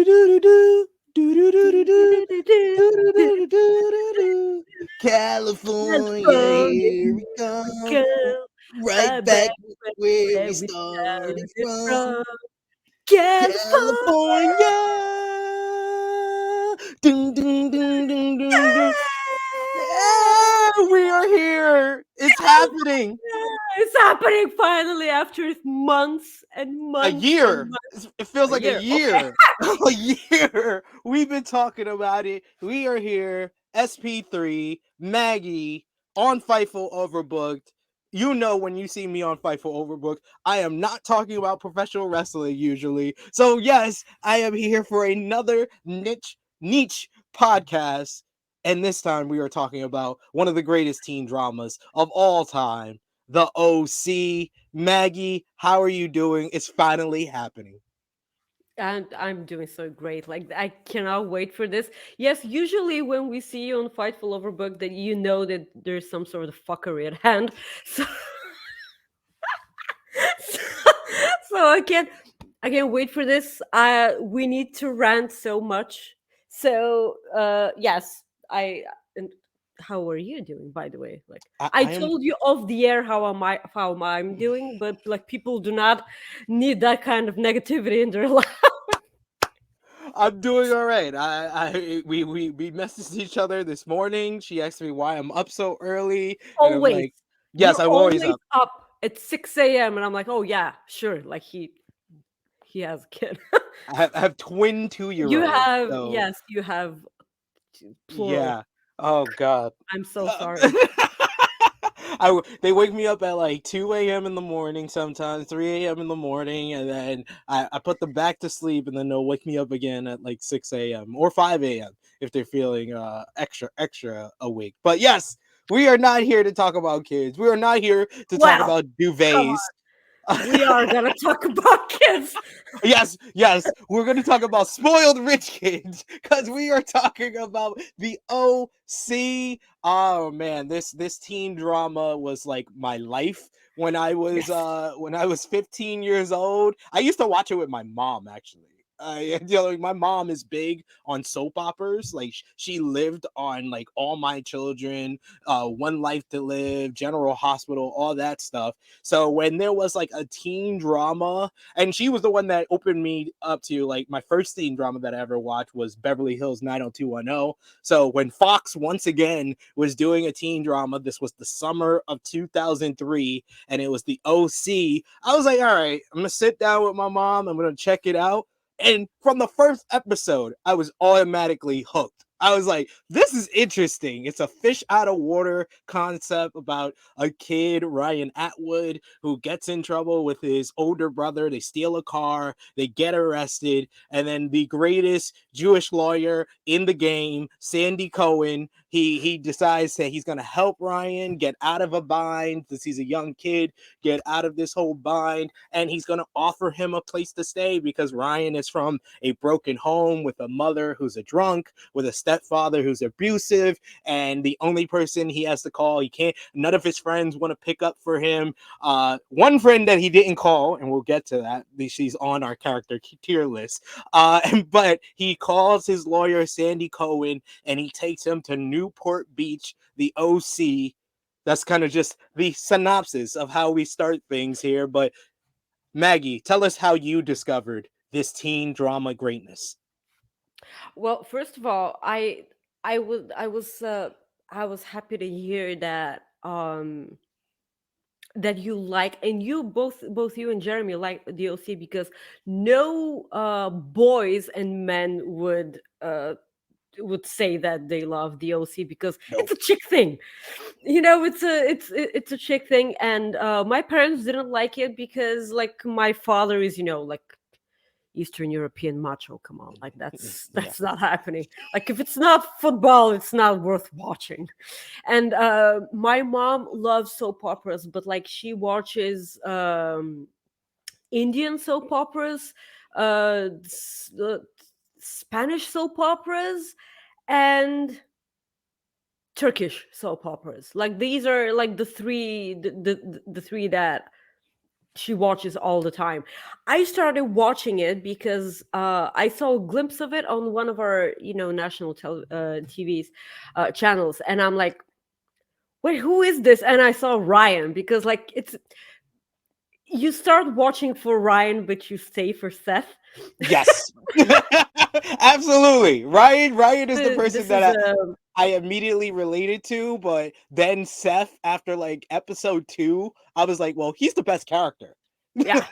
California, California, here we we come. go. Right Back back where where we we started started from. from. California. California. Ding, ding, ding, ding, ding, ding. Yeah, we are here. It's happening. It's happening finally after months and A months and year. months. It feels A like a year. Okay. year. A year. We've been talking about it. We are here. SP3, Maggie, on Fightful Overbooked. You know, when you see me on Fightful Overbooked, I am not talking about professional wrestling usually. So yes, I am here for another niche podcast. And this time we are talking about one of the greatest teen dramas of all time, the OC. Maggie, how are you doing? It's finally happening. And I'm doing so great. Like I cannot wait for this. Yes, usually when we see you on Fightful Overbook, that you know that there's some sort of fuckery at hand. So, so, so I can't wait for this. We need to rant so much. So yes, I and how are you doing, by the way? Like I I am told you off the air how I'm doing, but like people do not need that kind of negativity in their life. I'm doing all right. We messaged each other this morning. She asked me why I'm up so early, and I'm Always. like, yes, You're I'm always always up. up at 6 a.m. and I'm like, oh yeah, sure. Like he has a kid. I have twin 2 year You olds, have, so yes, you have plural. yeah. Oh God. I'm so Uh, sorry. they wake me up at like 2 a.m. in the morning, sometimes 3 a.m. in the morning, and then I put them back to sleep, and then they'll wake me up again at like 6 a.m. or 5 a.m. if they're feeling extra awake. But yes, we are not here to talk about kids. We are not here to talk Well, about come duvets. on. We are gonna talk about kids. Yes, we're going to talk about spoiled rich kids because we are talking about the OC. Oh man, this teen drama was like my life Yes. when I was 15 years old. I used to watch it with my mom actually. Like my mom is big on soap operas. Like she lived on like All My Children, One Life to Live, General Hospital, all that stuff. So when there was like a teen drama, and she was the one that opened me up to like my first teen drama that I ever watched was Beverly Hills 90210. So when Fox once again was doing a teen drama, this was the summer of 2003, and it was the OC. I was like, all right, I'm gonna sit down with my mom. I'm gonna check it out. And from the first episode, I was automatically hooked. I was like, this is interesting. It's a fish out of water concept about a kid, Ryan Atwood, who gets in trouble with his older brother. They steal a car, they get arrested, and then the greatest Jewish lawyer in the game, Sandy Cohen, he decides that he's gonna help Ryan get out of a bind because he's a young kid, get out of this whole bind, and he's gonna offer him a place to stay because Ryan is from a broken home with a mother who's a drunk, with a stepfather who's abusive, and the only person he has to call, he can't, none of his friends want to pick up for him. One friend that he didn't call, and we'll get to that, she's on our character tier list, but he calls his lawyer Sandy Cohen, and he takes him to Newport Beach, the OC. That's kind of just the synopsis of how we start things here. But Maggie, tell us how you discovered this teen drama greatness. Well, first of all, I was happy to hear that you like, and you both you and Jeremy like the OC, because no boys and men would say that they love the OC because No. it's a chick thing. It's a chick thing, and my parents didn't like it because like my father is like Eastern European macho. Come on, like that's Yeah. that's not happening. Like if it's not football, it's not worth watching. And my mom loves soap operas, but like she watches Indian soap operas, Spanish soap operas, and Turkish soap operas. Like these are like the three that she watches all the time. I started watching it because I saw a glimpse of it on one of our, national TV's channels, and I'm like, wait, who is this? And I saw Ryan, because like you start watching for Ryan, but you stay for Seth. Yes. Absolutely. Ryan is the person This is that I immediately related to, but then Seth, after like episode 2, I was like, well, he's the best character. yeah,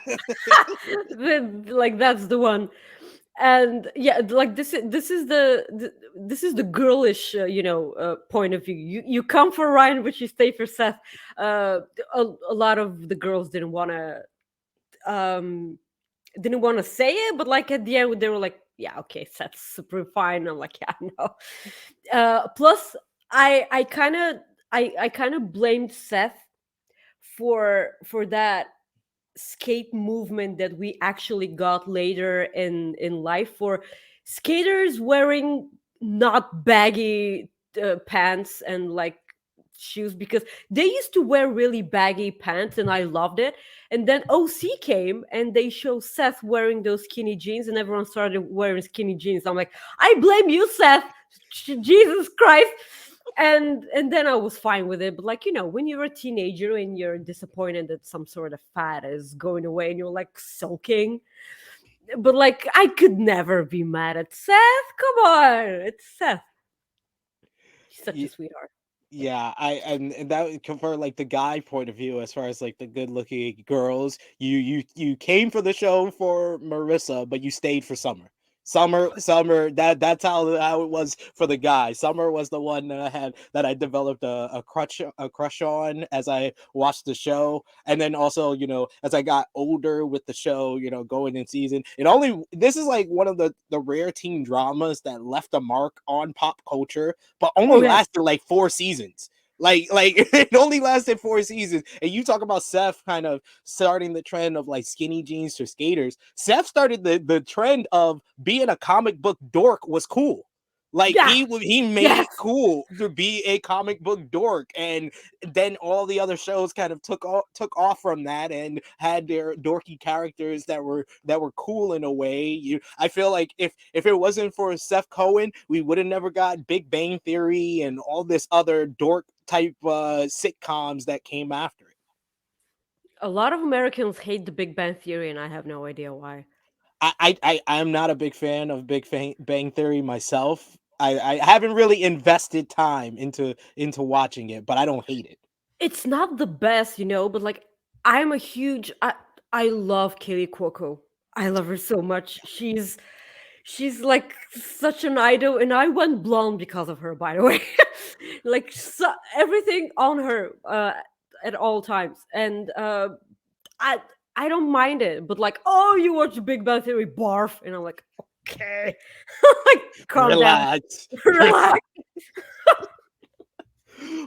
like that's the one. And yeah, like this is the girlish point of view. You come for Ryan, but you stay for Seth. uh a lot of the girls um didn't want to say it, but like at the end they were like, yeah, okay, Seth's super fine. I'm like, yeah, no. Plus, I kind of blamed Seth for that skate movement that we actually got later in life, for skaters wearing not baggy pants and like shoes, because they used to wear really baggy pants and I loved it. And then OC came and they show Seth wearing those skinny jeans and everyone started wearing skinny jeans. I'm like, I blame you, Seth. Jesus Christ. And then I was fine with it. But like, when you're a teenager and you're disappointed that some sort of fad is going away and you're like sulking, but like I could never be mad at Seth. Come on, it's Seth. He's such a sweetheart. Yeah, and that would convert like the guy point of view as far as like the good looking girls. You came for the show for Marissa, but you stayed for Summer. Summer. That's how it was for the guy. Summer was the one that I developed a crush on as I watched the show, and then also as I got older with the show, going in season. This is like one of the rare teen dramas that left a mark on pop culture, but Oh only yes. lasted like 4 seasons. Like it only lasted 4 seasons. And you talk about Seth kind of starting the trend of like skinny jeans to skaters. Seth started the trend of being a comic book dork was cool. Like Yeah. he made Yes. it cool to be a comic book dork, and then all the other shows kind of took off from that and had their dorky characters that were cool in a way. I feel like if it wasn't for Seth Cohen, we would have never got Big Bang Theory and all this other dork type sitcoms that came after it. A lot of Americans hate the Big Bang Theory, and I have no idea why. I'm not a big fan of Bang Theory myself. I haven't really invested time into watching it, but I don't hate it. It's not the best, but like I'm a huge I love Kaylee Cuoco. I love her so much. She's like such an idol, and I went blonde because of her, by the way. Like everything on her at all times, and I I don't mind it. But like, oh, you watch Big Bang Theory, barf, and I'm like, okay, like calm down, Relax. relax.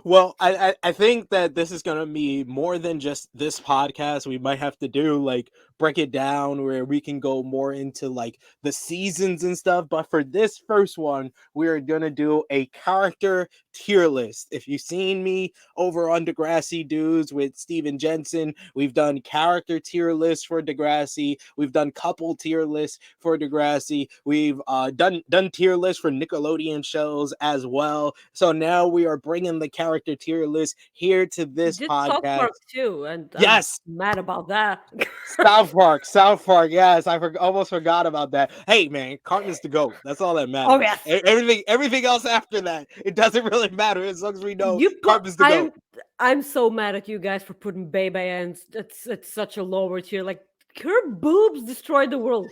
Well, I think that this is gonna be more than just this podcast. We might have to do like break it down where we can go more into like the seasons and stuff. But for this first one, we are gonna do a character tier list. If you've seen me over on Degrassi Dudes with Steven Jensen, we've done character tier lists for Degrassi. We've done couple tier lists for Degrassi. We've done tier lists for Nickelodeon shows as well. So now we are bringing the character tier list here to We this did South Park podcast. too, and I'm Yes, mad about that. South Park. Yes, almost forgot about that. Hey, man, Cartman's the goat. That's all that Oh matters. yes. Everything else after that, it doesn't really matter as long as we know You put Cartman's the goat. I'm so mad at you guys for putting Bebe in. It's such a lower tier. Like her boobs destroyed the world,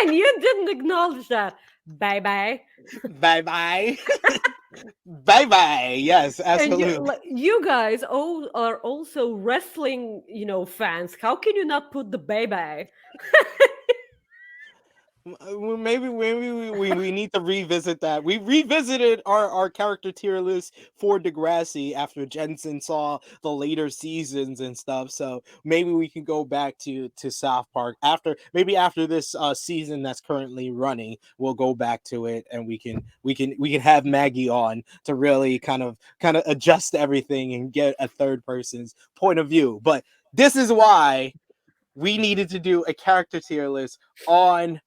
and you didn't acknowledge that. Bye. Bye bye, bye bye. Yes, And absolutely. you guys all are also wrestling, fans. How can you not put the Bebe? Well, maybe we need to revisit that. We revisited our character tier list for Degrassi after Jensen saw the later seasons and stuff. So maybe we can go back to South Park after this season that's currently running. We'll go back to it and we can have Maggie on to really kind of adjust everything and get a third person's point of view. But This is why we needed to do a character tier list on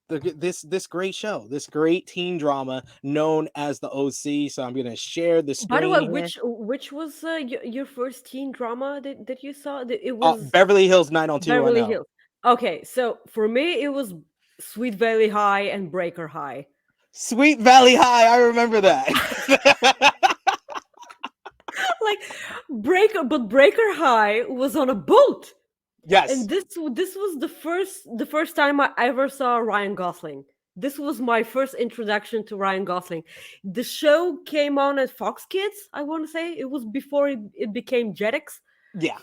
this great show, this great teen drama known as the OC. So I'm gonna share the By the way, screen here. which was your first teen drama that you saw? It was Beverly Hills 90210. Beverly Hills. Okay, so for me, it was Sweet Valley High and Breaker High. Sweet Valley High. I remember that. Like Breaker High was on a boat, Yes. and this was the first time I ever saw Ryan Gosling. This was my first introduction to Ryan Gosling. The show came on at Fox Kids. I want to say it was before it became Jetix. Yeah.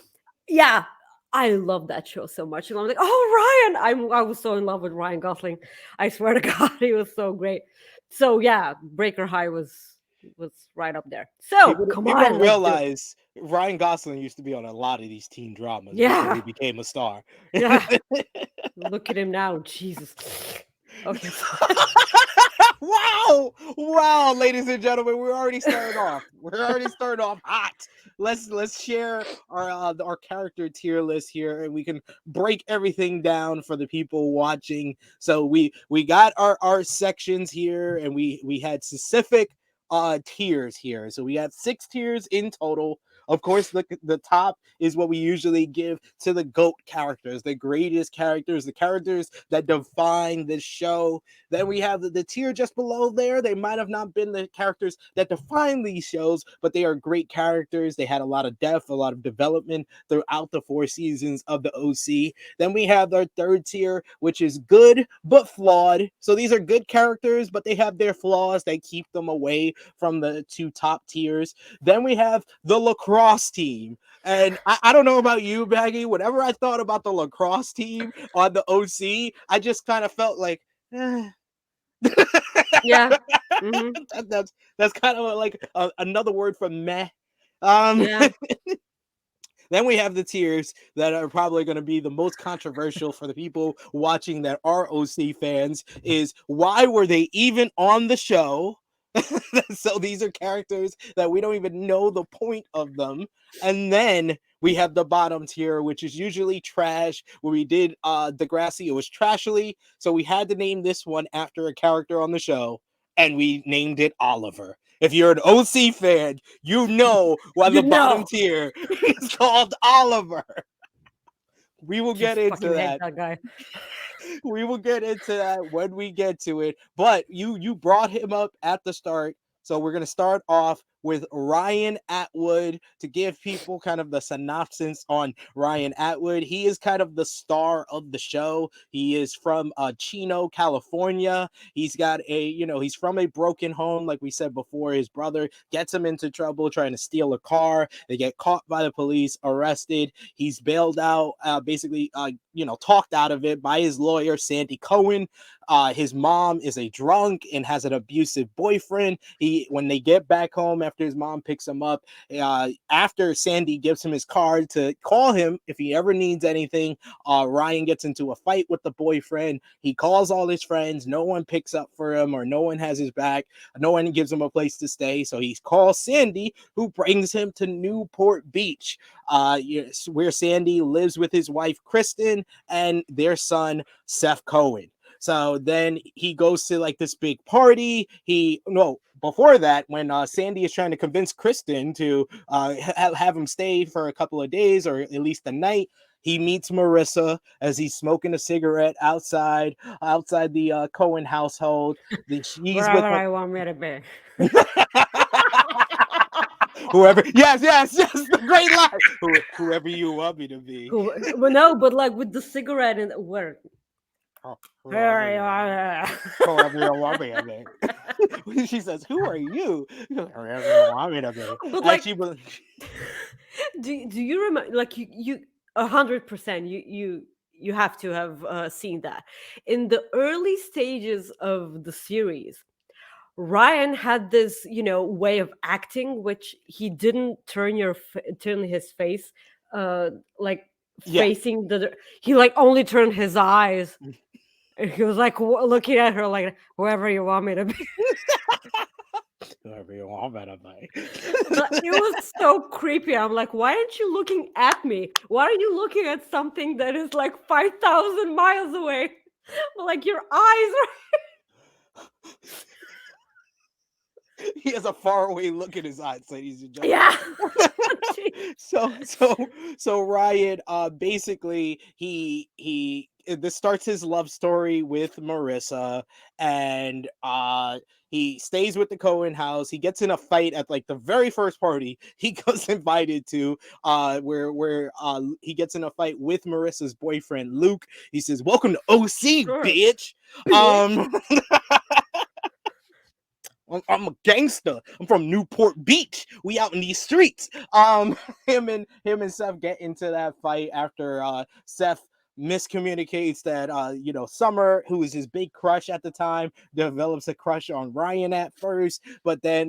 Yeah, I love that show so much, and I'm like, oh, Ryan! I was so in love with Ryan Gosling. I swear to God, he was so great. So yeah, Breaker High was right up there. So come People don't on, let's do it. realize Ryan Gosling used to be on a lot of these teen dramas before he Yeah, became a star. yeah. Look at him now, Jesus. Okay. Wow, wow, ladies and gentlemen, we're already starting off. We're already starting off hot. Let's share our character tier list here, and we can break everything down for the people watching. So we got our sections here, and we had specific tiers here. So we have 6 tiers in total. Of course, the top is what we usually give to the GOAT characters, the greatest characters, the characters that define the show. Then we have the tier just below there. They might have not been the characters that define these shows, but they are great characters. They had a lot of depth, a lot of development throughout the 4 seasons of the OC. Then we have our third tier, which is good but flawed. So these are good characters, but they have their flaws that keep them away from the 2 top tiers. Then we have the lacrosse team. And I don't know about you, Maggie. Whenever I thought about the lacrosse team on the OC, I just kind of felt like, eh. Yeah. Mm-hmm. That's kind of like another word for meh. Um, Yeah. Then we have the tiers that are probably going to be the most controversial for the people watching that are OC fans. Is why were they even on the show? So these are characters that we don't even know the point of them. And then we have the bottom tier, which is usually trash. Where we did Degrassi, it was Trashly. So we had to name this one after a character on the show, and we named it Oliver. If you're an OC fan, you know why You the bottom know. tier is called Oliver. We will get Just into fucking hate that. that guy. We will get into that when we get to it. But you brought him up at the start. So we're going to start off with Ryan Atwood to give people kind of the synopsis on Ryan Atwood. He is kind of the star of the show. He is from Chino, California. He's got he's from a broken home. Like we said before, his brother gets him into trouble trying to steal a car. They get caught by the police, arrested. He's bailed out, basically, talked out of it by his lawyer, Sandy Cohen. His mom is a drunk and has an abusive boyfriend. When they get back home after his mom picks him up, after Sandy gives him his card to call him if he ever needs anything, Ryan gets into a fight with the boyfriend. He calls all his friends. No one picks up for him, or no one has his back. No one gives him a place to stay. So he calls Sandy, who brings him to Newport Beach, where Sandy lives with his wife, Kristen, and their son, Seth Cohen. So then he goes to like this big party. Before that, when Sandy is trying to convince Kristen to have him stay for a couple of days or at least a night, he meets Marissa as he's smoking a cigarette outside the Cohen household. He's with Wherever I want me to be. whoever. Yes, the great line. Whoever you want me to be. Well, no, but like with the cigarette and where. Whoever you want me to be. She says, "Who are you?" He goes, "Whoever you want me to be." But And like, she was, do you remember? Like you 100%. You have to have seen that in the early stages of the series. Ryan had this, way of acting, which he didn't turn his face, like yeah. facing he like only turned his eyes. And he was like looking at her like, whoever you want me to be. Whoever you want better by. But it was so creepy. I'm like, why aren't you looking at me? Why are you looking at something that is like 5,000 miles away? Like your eyes are. He has a faraway look in his eyes, ladies and gentlemen. Yeah. Jeez. so so so Ryan basically this starts his love story with Marissa, and he stays with the Cohen house. He gets in a fight at like the very first party he goes invited to, where he gets in a fight with Marissa's boyfriend Luke. He says, "Welcome to OC, Sure. bitch." Bitch. um I'm a gangster. I'm from Newport Beach. We out in these streets. Him and Seth get into that fight after Seth miscommunicates that Summer, who is his big crush at the time, develops a crush on Ryan at first, but then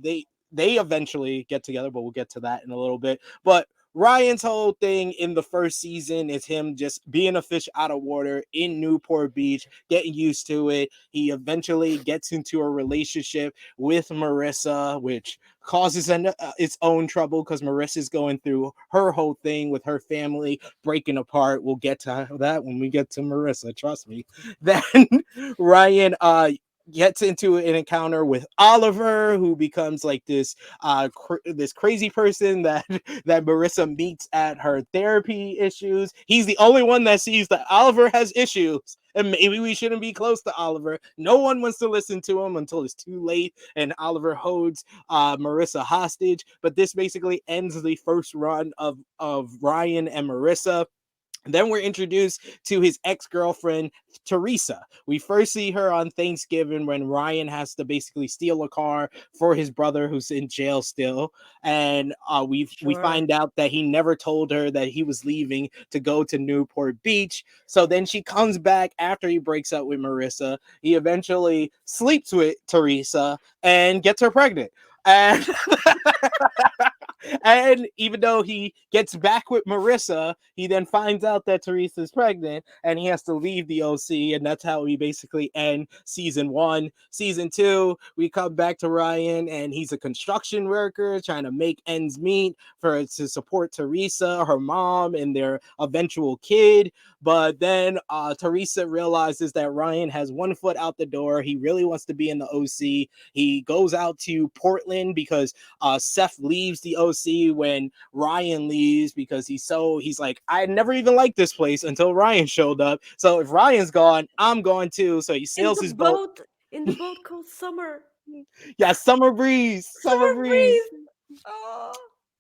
they eventually get together, but we'll get to that in a little bit. But Ryan's whole thing in the first season is him just being a fish out of water in Newport Beach, getting used to it. He eventually gets into a relationship with Marissa, which causes its own trouble because Marissa's going through her whole thing with her family breaking apart. We'll get to that when we get to Marissa, trust me. Then Ryan gets into an encounter with Oliver, who becomes like this crazy person that that Marissa meets at her therapy issues. He's the only one that sees that Oliver has issues, and maybe we shouldn't be close to Oliver. No one wants to listen to him until it's too late, and Oliver holds Marissa hostage. But this basically ends the first run of Ryan and Marissa. Then we're introduced to his ex-girlfriend, Teresa. We first see her on Thanksgiving when Ryan has to basically steal a car for his brother who's in jail still. And we Sure. find out that he never told her that he was leaving to go to Newport Beach. So then she comes back after he breaks up with Marissa. He eventually sleeps with Teresa and gets her pregnant. And and even though he gets back with Marissa, he then finds out that Teresa's pregnant and he has to leave the OC. And that's how we basically end season one. Season two, we come back to Ryan and he's a construction worker trying to make ends meet to support Teresa, her mom, and their eventual kid. But then Teresa realizes that Ryan has one foot out the door. He really wants to be in the OC. He goes out to Portland because Seth leaves the OC when Ryan leaves because he's like, I never even liked this place until Ryan showed up. So if Ryan's gone, I'm gone too. So he In sails the his boat. boat, in the boat called Summer. Yeah, summer breeze, summer Summer breeze. breeze. Oh.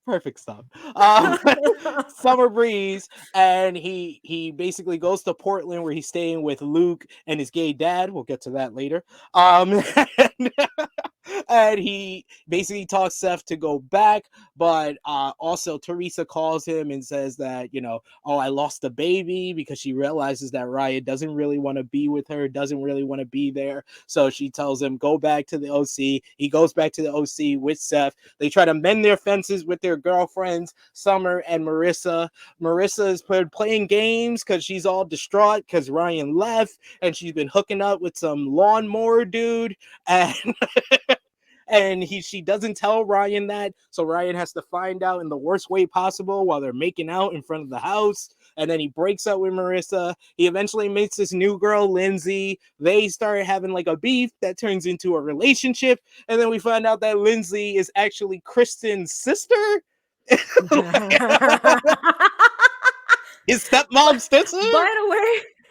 Perfect stuff. Um, Summer breeze, and he basically goes to Portland where he's staying with Luke and his gay dad. We'll get to that later. And, and he basically talks Seth to go back, but also Teresa calls him and says that oh, I lost a baby, because she realizes that Ryan doesn't really want to be with her, doesn't really want to be there. So she tells him go back to the OC. He goes back to the OC with Seth. They try to mend their fences with their girlfriends, Summer and Marissa. Marissa is playing games because she's all distraught because Ryan left, and she's been hooking up with some lawnmower dude, and she doesn't tell Ryan that, so Ryan has to find out in the worst way possible while they're making out in front of the house. And then he breaks up with Marissa. He eventually meets this new girl, Lindsay. They start having like a beef that turns into a relationship, and then we find out that Lindsay is actually Kristen's sister. His stepmom's sister. By the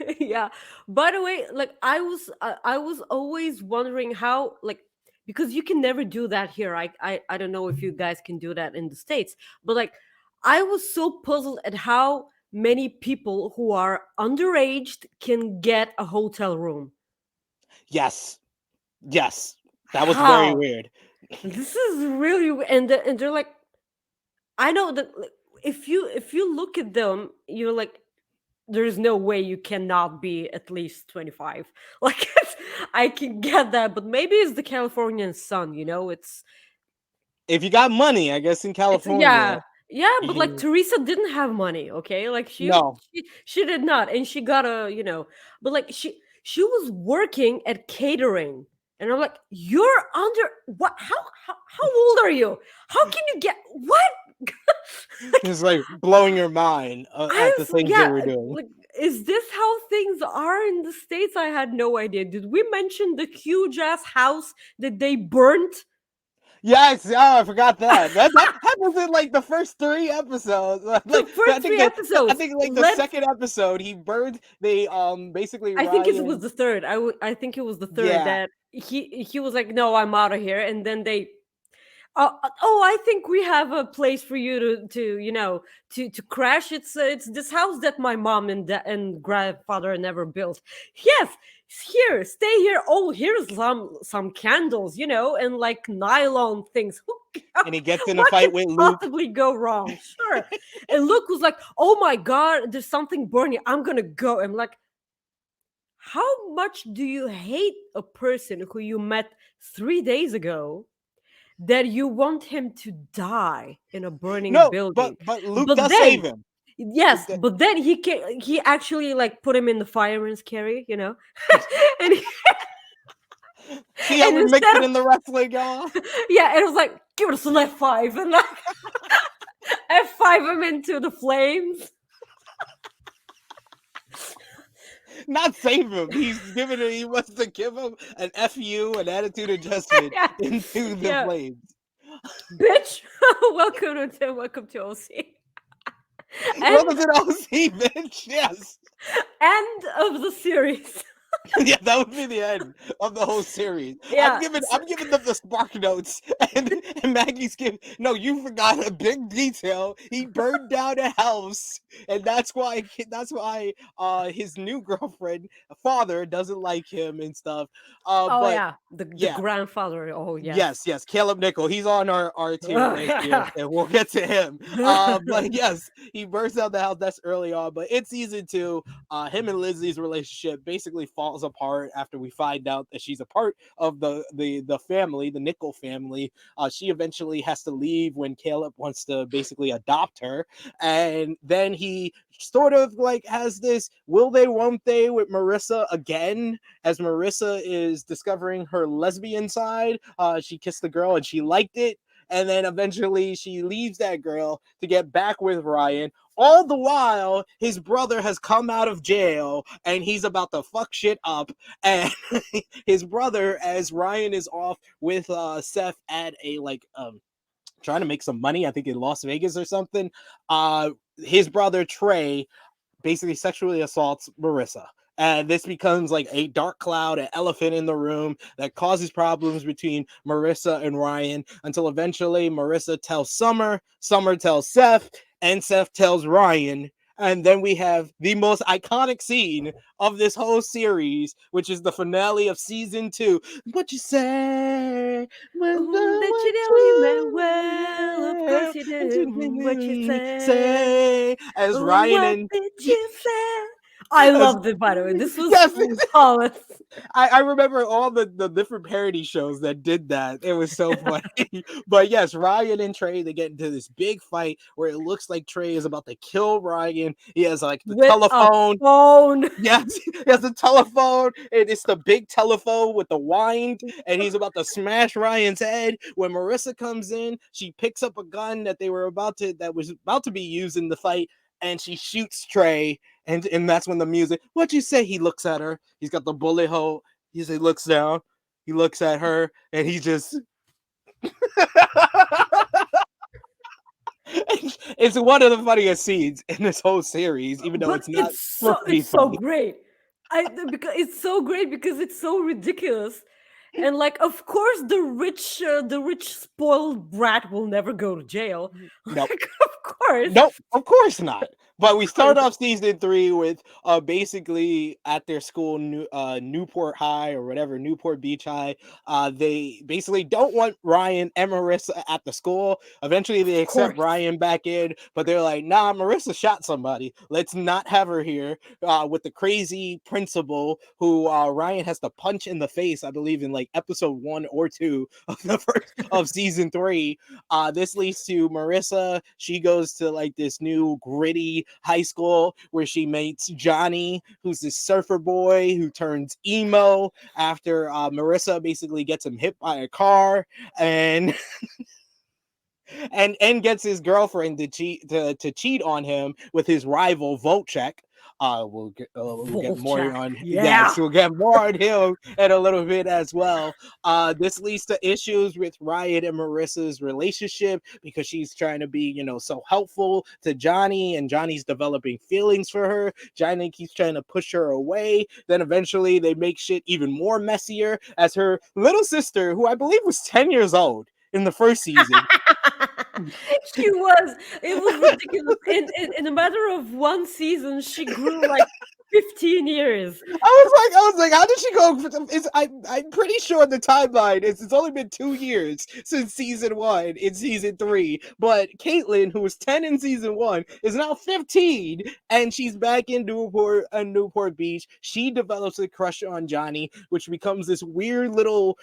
way, yeah. By the way, like I was always wondering how, like, because you can never do that here. I don't know if you guys can do that in the States, but like I was so puzzled at how many people who are underage can get a hotel room. Yes, yes, that was very How? weird. This is really and they're like, I know that, like, if you look at them, you're like, there's no way you cannot be at least 25. Like, I can get that, but maybe it's the Californian sun, If you got money, I guess in it's California. yeah. Yeah, but like Teresa didn't have money, okay? Like No, she did not, and she got a, but like she was working at catering. And I'm like, you're under what? How old are you? How can you get what? It's like blowing your mind at the things they Yeah, were doing. like, is this how things are in the States? I had no idea. Did we mention the huge ass house that they burnt? Yes, oh, I forgot that. That happens in like the first 3 episodes. The Like I first think three I episodes. think like the Let's. second episode, he burned. They basically I think it was Ryan. the third. I think it was the third Yeah, that he was like, no, I'm out of here, and then they. Oh, I think we have a place for you to to crash. It's this house that my mom and grandfather never built. Yes, here, stay here. Oh, here's some candles, and like nylon things. and he gets in a What could fight with Luke. possibly go wrong? Sure. And Luke was like, "Oh my god, there's something burning. I'm gonna go." I'm like, how much do you hate a person who you met 3 days ago that you want him to die in a burning No, but building? Luke But does save then, him. yes, Luke does- but then he actually like put him in the fireman's carry, and See how and we mix instead it of in the wrestling, y'all? yeah, and it was like, give us an F5 and like F5 him into the flames. Not save him. He wants to give him an FU, an attitude adjustment Yeah, into the yeah, flames. bitch. welcome to OC. And Welcome to the OC, bitch. Yes. end of the series. Yeah, that would be the end of the whole series. Yeah, I'm giving them the spark notes, and Maggie's giving. No, you forgot a big detail. He burned down a house, and that's why his new girlfriend father doesn't like him and stuff. oh But yeah, the yeah, grandfather. Oh yes. yes, Caleb Nickel. He's on our tier list here, and we'll get to him. But yes, he burns down the house. That's early on, but in season 2, him and Lizzie's relationship basically falls apart after we find out that she's a part of the family, the Nickel family. She eventually has to leave when Caleb wants to basically adopt her, and then he sort of like has this will they won't they with Marissa again, as Marissa is discovering her lesbian side. She kissed the girl and she liked it. And then eventually she leaves that girl to get back with Ryan. All the while, his brother has come out of jail and he's about to fuck shit up. And his brother, as Ryan is off with Seth at a trying to make some money, I think in Las Vegas or something, his brother Trey basically sexually assaults Marissa. And this becomes like a dark cloud, an elephant in the room that causes problems between Marissa and Ryan until eventually Marissa tells Summer, Summer tells Seth, and Seth tells Ryan. And then we have the most iconic scene of this whole series, which is the finale of season 2. What you say? When Oh, the that you what know you meant well. Of course you did. What you you say? say as Oh, Ryan what and did you say? I as loved it, by the way. This was yes, flawless. I remember all the different parody shows that did that. It was so funny. But yes, Ryan and Trey, they get into this big fight where it looks like Trey is about to kill Ryan. He has like the With a telephone. phone. Yes, he has a telephone, and it's the big telephone with the wind, and he's about to smash Ryan's head. When Marissa comes in, she picks up a gun that was about to be used in the fight, and she shoots Trey, and that's when the music. What'd you say? He looks at her. He's got the bullet hole. He looks down. He looks at her, and he just. It's one of the funniest scenes in this whole series, even though But it's not it's so supposed to be it's so funny. great. Because it's so great because it's so ridiculous. And like, of course, the rich spoiled brat will never go to jail. Nope. Like, of course, Nope, of course not. But we of course. start off season 3 with basically at their school, Newport High or whatever, Newport Beach High. They basically don't want Ryan and Marissa at the school. Eventually, they Of accept course. Ryan back in, but they're like, "Nah, Marissa shot somebody. Let's not have her here." With the crazy principal who Ryan has to punch in the face, I believe, in like episode 1 or 2 of the first of season 3. This leads to Marissa. She goes to like this new gritty high school, where she meets Johnny, who's this surfer boy who turns emo after Marissa basically gets him hit by a car, and and gets his girlfriend to cheat on him with his rival Volchek. We'll get more Volchak. on, Yeah. yes, we'll get more on him in a little bit as well. This leads to issues with Riot and Marissa's relationship because she's trying to be, so helpful to Johnny, and Johnny's developing feelings for her. Johnny keeps trying to push her away. Then eventually they make shit even more messier as her little sister, who I believe was 10 years old in the first season. She was. It was ridiculous. In a matter of one season, she grew like 15 years. I was like, how did she go? I'm pretty sure the timeline is it's only been 2 years since season one in season three. But Caitlyn, who was 10 in season one, is now 15, and she's back in Newport Beach. She develops a crush on Johnny, which becomes this weird little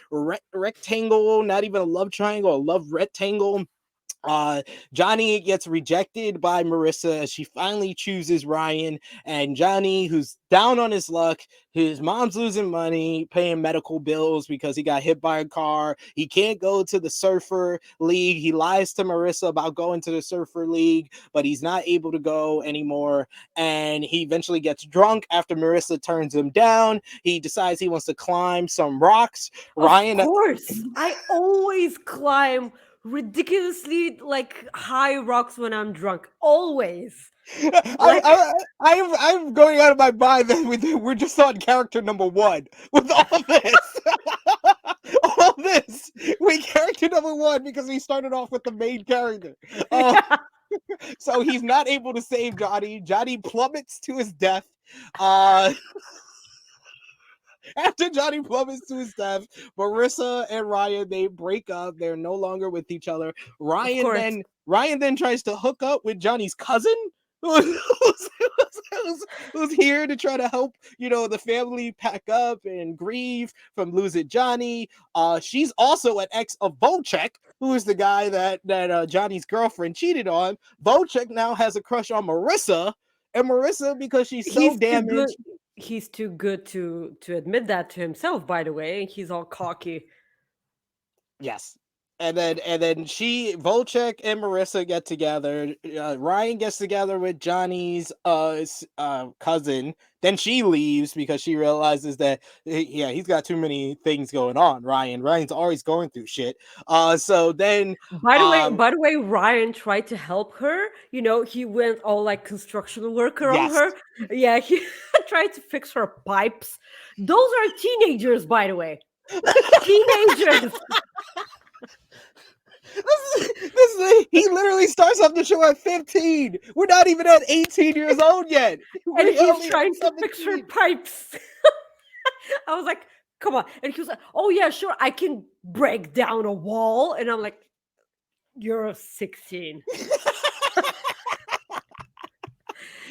rectangle, not even a love triangle, a love rectangle. Johnny gets rejected by Marissa as she finally chooses Ryan, and Johnny, who's down on his luck, his mom's losing money paying medical bills because he got hit by a car. He can't go to the surfer league. He lies to Marissa about going to the surfer league, but he's not able to go anymore, and he eventually gets drunk after Marissa turns him down. He decides he wants to climb some rocks. Of Ryan course, I always climb ridiculously like high rocks when I'm drunk. Always. Like I'm going out of my mind that we're just on character number one with all this. All this. We character number one because we started off with the main character. yeah. So he's not able to save Johnny. Johnny plummets to his death. Uh, After Johnny plummets to his death, Marissa and Ryan, they break up. They're no longer with each other. Of Ryan course. then Ryan then tries to hook up with Johnny's cousin, who's here to try to help, the family pack up and grieve from losing Johnny. She's also an ex of Volchek, who is the guy that Johnny's girlfriend cheated on. Volchek now has a crush on Marissa, and Marissa, because she's so He's too good. damaged. He's too good to admit that to himself, by the way. He's all cocky. Yes. And then Volchek and Marissa get together. Ryan gets together with Johnny's cousin. Then she leaves because she realizes that he's got too many things going on. Ryan's always going through shit. So then By the way, Ryan tried to help her. You know, he went all like construction worker on yes. her. Yeah, he tried to fix her pipes. Those are teenagers, by the way. Teenagers. He literally starts off the show at 15. We're not even at 18 years old yet. And We're he's only at trying to fix her 17. pipes. I was like, come on. And he was like, oh yeah, sure, I can break down a wall. And I'm like, you're 16.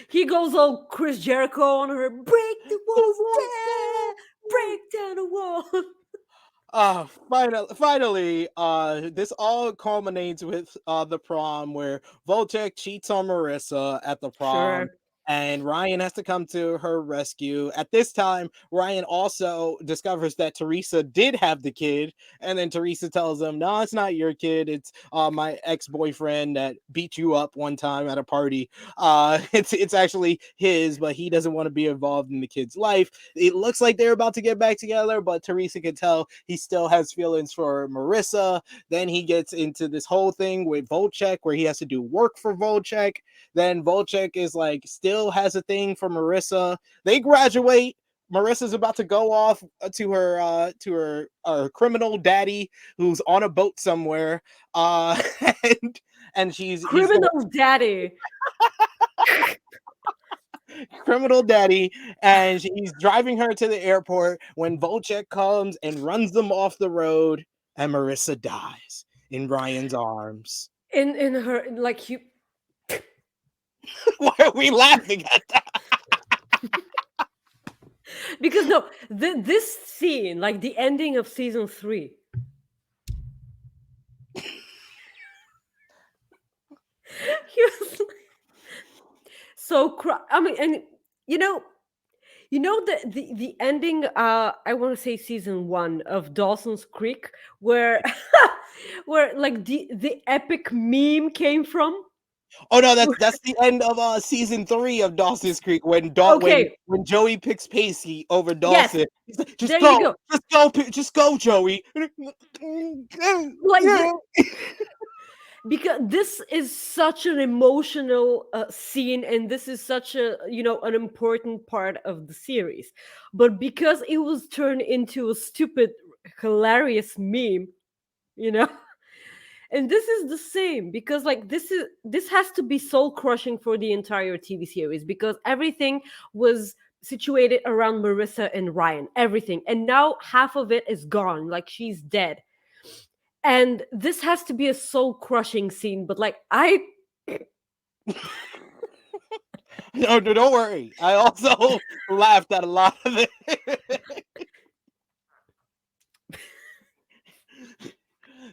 He goes all Chris Jericho on her, break the walls down, break down a wall. Finally, this all culminates with the prom where Volchek cheats on Marissa at the prom, Sure. and Ryan has to come to her rescue. At this time, Ryan also discovers that Teresa did have the kid, and then Teresa tells him, "No, it's not your kid. It's my ex-boyfriend that beat you up one time at a party. It's actually his, but he doesn't want to be involved in the kid's life." It looks like they're about to get back together, but Teresa can tell he still has feelings for Marissa. Then he gets into this whole thing with Volchek where he has to do work for Volchek. Then Volchek is like still has a thing for Marissa. They graduate. Marissa's about to go off to her criminal daddy who's on a boat somewhere. Uh and he's going Criminal daddy. criminal daddy, and he's driving her to the airport when Volchek comes and runs them off the road, and Marissa dies in Ryan's arms. In her, like, you. Why are we laughing at that? Because no, this scene, like the ending of season 3. He was like, I mean, and you know, the ending. I want to say season one of Dawson's Creek, where where like the epic meme came from. Oh no, that's the end of season 3 of Dawson's Creek when Okay, when Joey picks Pacey over yes, Dawson. He's like, there you go. just go, Joey. Like because this is such an emotional scene, and this is such a an important part of the series, but because it was turned into a stupid hilarious meme, you know and this is the same, because like this has to be soul crushing for the entire TV series, because everything was situated around Marissa and Ryan, everything, and now half of it is gone, like she's dead. And this has to be a soul crushing scene, but like No, don't worry. I also laughed at a lot of it.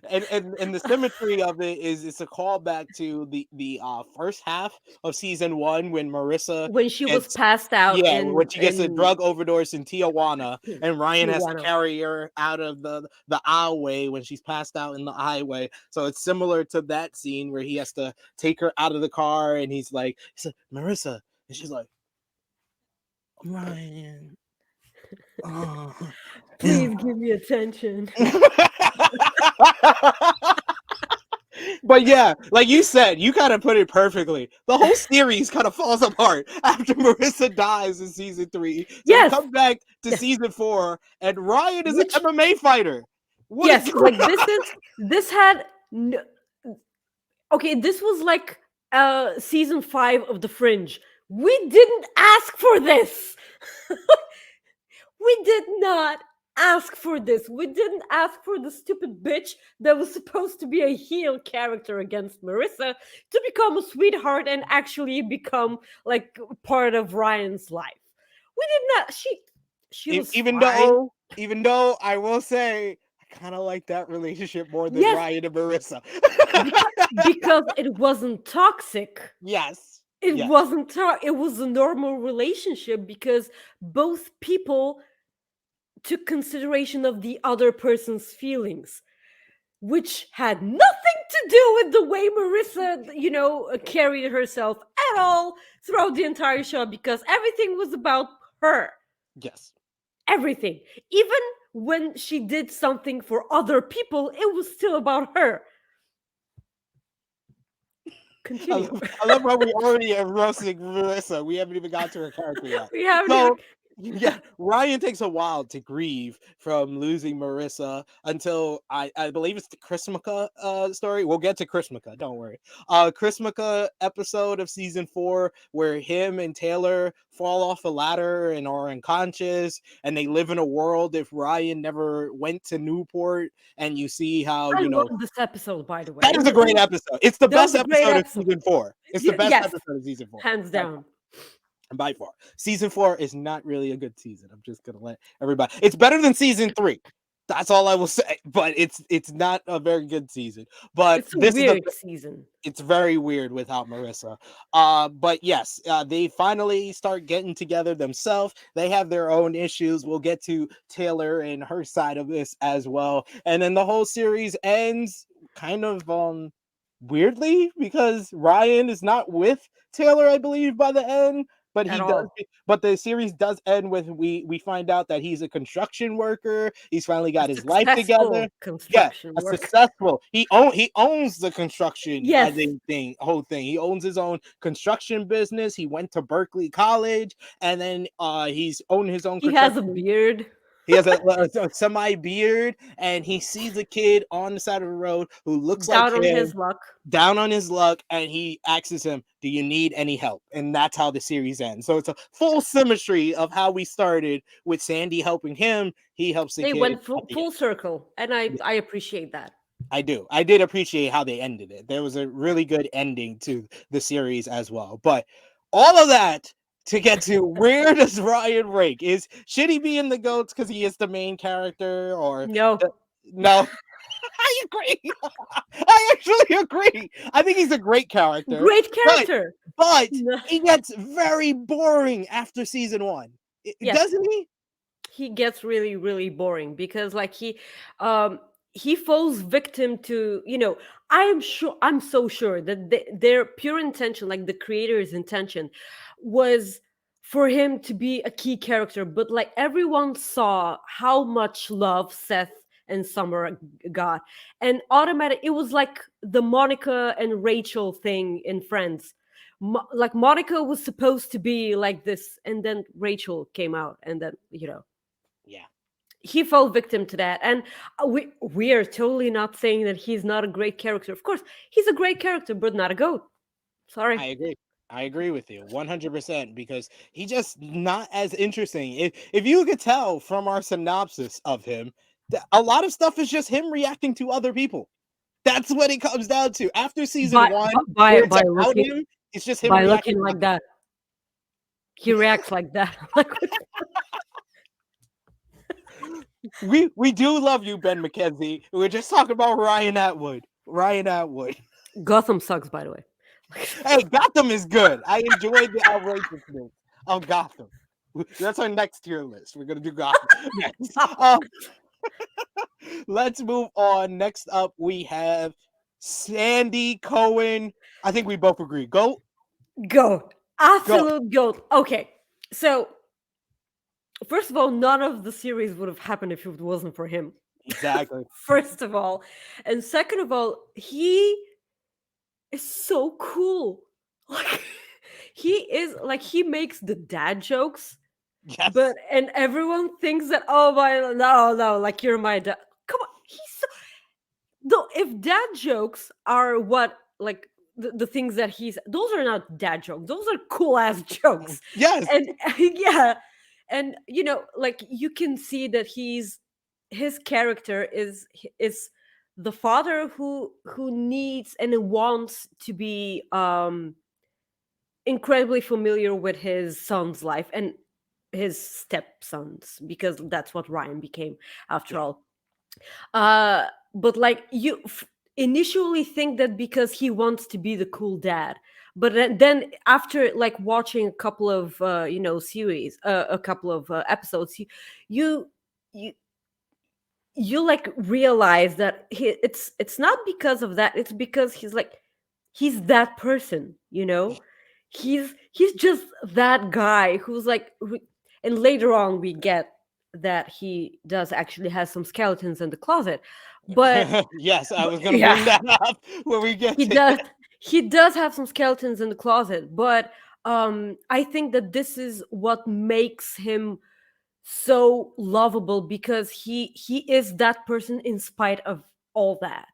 And the symmetry of it is it's a callback to the first half of season 1 when Marissa when she was gets passed out when she gets a in drug overdose in Tijuana, and Ryan has to Tijuana. carry her out of the aisleway when she's passed out in the highway. So it's similar to that scene where he has to take her out of the car, and he's like Marissa, and she's like, Ryan, oh, Please give me attention. But yeah, like you said, you kind of put it perfectly. The whole series kind of falls apart after Marissa dies in season 3. So we Yes, come back to yes. season 4, and Ryan is an Which MMA fighter. What yes, is like this had okay, this was like season 5 of The Fringe. We didn't ask for this. We did not ask for this. We didn't ask for the stupid bitch that was supposed to be a heel character against Marissa to become a sweetheart and actually become like part of Ryan's life. We did not. She was even fine. though I will say I kind of like that relationship more than Yes, Ryan and Marissa. because it wasn't toxic. Yes. It Yes. wasn't it was a normal relationship because both people took consideration of the other person's feelings, which had nothing to do with the way Marissa, carried herself at all throughout the entire show, because everything was about her. Yes. Everything. Even when she did something for other people, it was still about her. Continue. I love how we already are roasting Marissa. We haven't even got to her character yet. We haven't even. So yeah, Ryan takes a while to grieve from losing Marissa until I believe it's the Chrismica story. We'll get to Chrismica, don't worry. Chrismica episode of season 4 where him and Taylor fall off a ladder and are unconscious, and they live in a world if Ryan never went to Newport, and you see how I love this episode, by the way. that is a great episode. It's the That was best a great episode of episode. season 4. It's the best Yes, episode of season 4. hands down. By far. Season 4 is not really a good season. I'm just gonna let everybody. It's better than season 3. That's all I will say. But it's not a very good season. But It's a this is the weird season. it's very weird without Marissa. But yes, they finally start getting together themselves. They have their own issues. We'll get to Taylor and her side of this as well. And then the whole series ends kind of weirdly because Ryan is not with Taylor, I believe, by the end. But At he does. all. But the series does end with we find out that he's a construction worker. He's finally got his life together. Successful Yeah, construction a work. successful. He owns the construction Yes. whole thing. He owns his own construction business. He went to Berkeley College, and then he's owned his own. He has a beard. He has a semi beard, and he sees a kid on the side of the road who looks like Down on him, his luck. down on his luck, and he asks him, "Do you need any help?" And that's how the series ends. So it's a full symmetry of how we started with Sandy helping him. He helps the They kid. went full circle, and I appreciate that. I do. I did appreciate how they ended it. There was a really good ending to the series as well. But all of that to get to where does Ryan rank? Should he be in the GOATs because he is the main character, or No, no? I agree. I actually agree. I think he's a great character, Great but character. but No. he gets very boring after season one. Yes, Doesn't he? he gets really really boring because like um he falls victim to, I'm so sure that their pure intention, like the creator's intention, was for him to be a key character, but like everyone saw how much love Seth and Summer got, and automatic it was like the Monica and Rachel thing in Friends. Like Monica was supposed to be like this, and then Rachel came out, and then Yeah, he fell victim to that. And we are totally not saying that he's not a great character. Of course he's a great character, but not a goat. Sorry. I agree. I agree with you 100% because he just not as interesting. If you could tell from our synopsis of him, a lot of stuff is just him reacting to other people. That's what it comes down to. After season by one, by where it's by about looking him, it's just him by reacting looking to like others. that, he reacts like that. Like We do love you, Ben McKenzie. We're just talking about Ryan Atwood. Ryan Atwood. Gotham sucks, by the way. Hey, Gotham is good. I enjoyed the outrageousness of Gotham. That's our next tier list. We're gonna do Gotham next. Let's move on. Next up, we have Sandy Cohen. I think we both agree. Go. Goat. Go. Absolute goat. Okay, so first of all, none of the series would have happened if it wasn't for him. Exactly. First of all, and second of all, he is so cool. Like he is like he makes the dad jokes, Yes. but and everyone thinks that, oh my, no, like you're my dad. Come on, he's so, though if dad jokes are what like the things that he's, those are not dad jokes, those are cool ass jokes. Yes. And yeah, and like you can see that his character is the father who needs and wants to be incredibly familiar with his son's life and his stepsons, because that's what Ryan became after Yeah. all. But like initially think that because he wants to be the cool dad, but then after like watching a couple of series, a couple of episodes, you you you like realize that it's not because of that, it's because he's that person, he's just that guy who's like and later on we get that he does actually has some skeletons in the closet, but Yes, I was gonna bring yeah, that up when we get he to does it. he does have some skeletons in the closet, but I think that this is what makes him so lovable, because he is that person in spite of all that.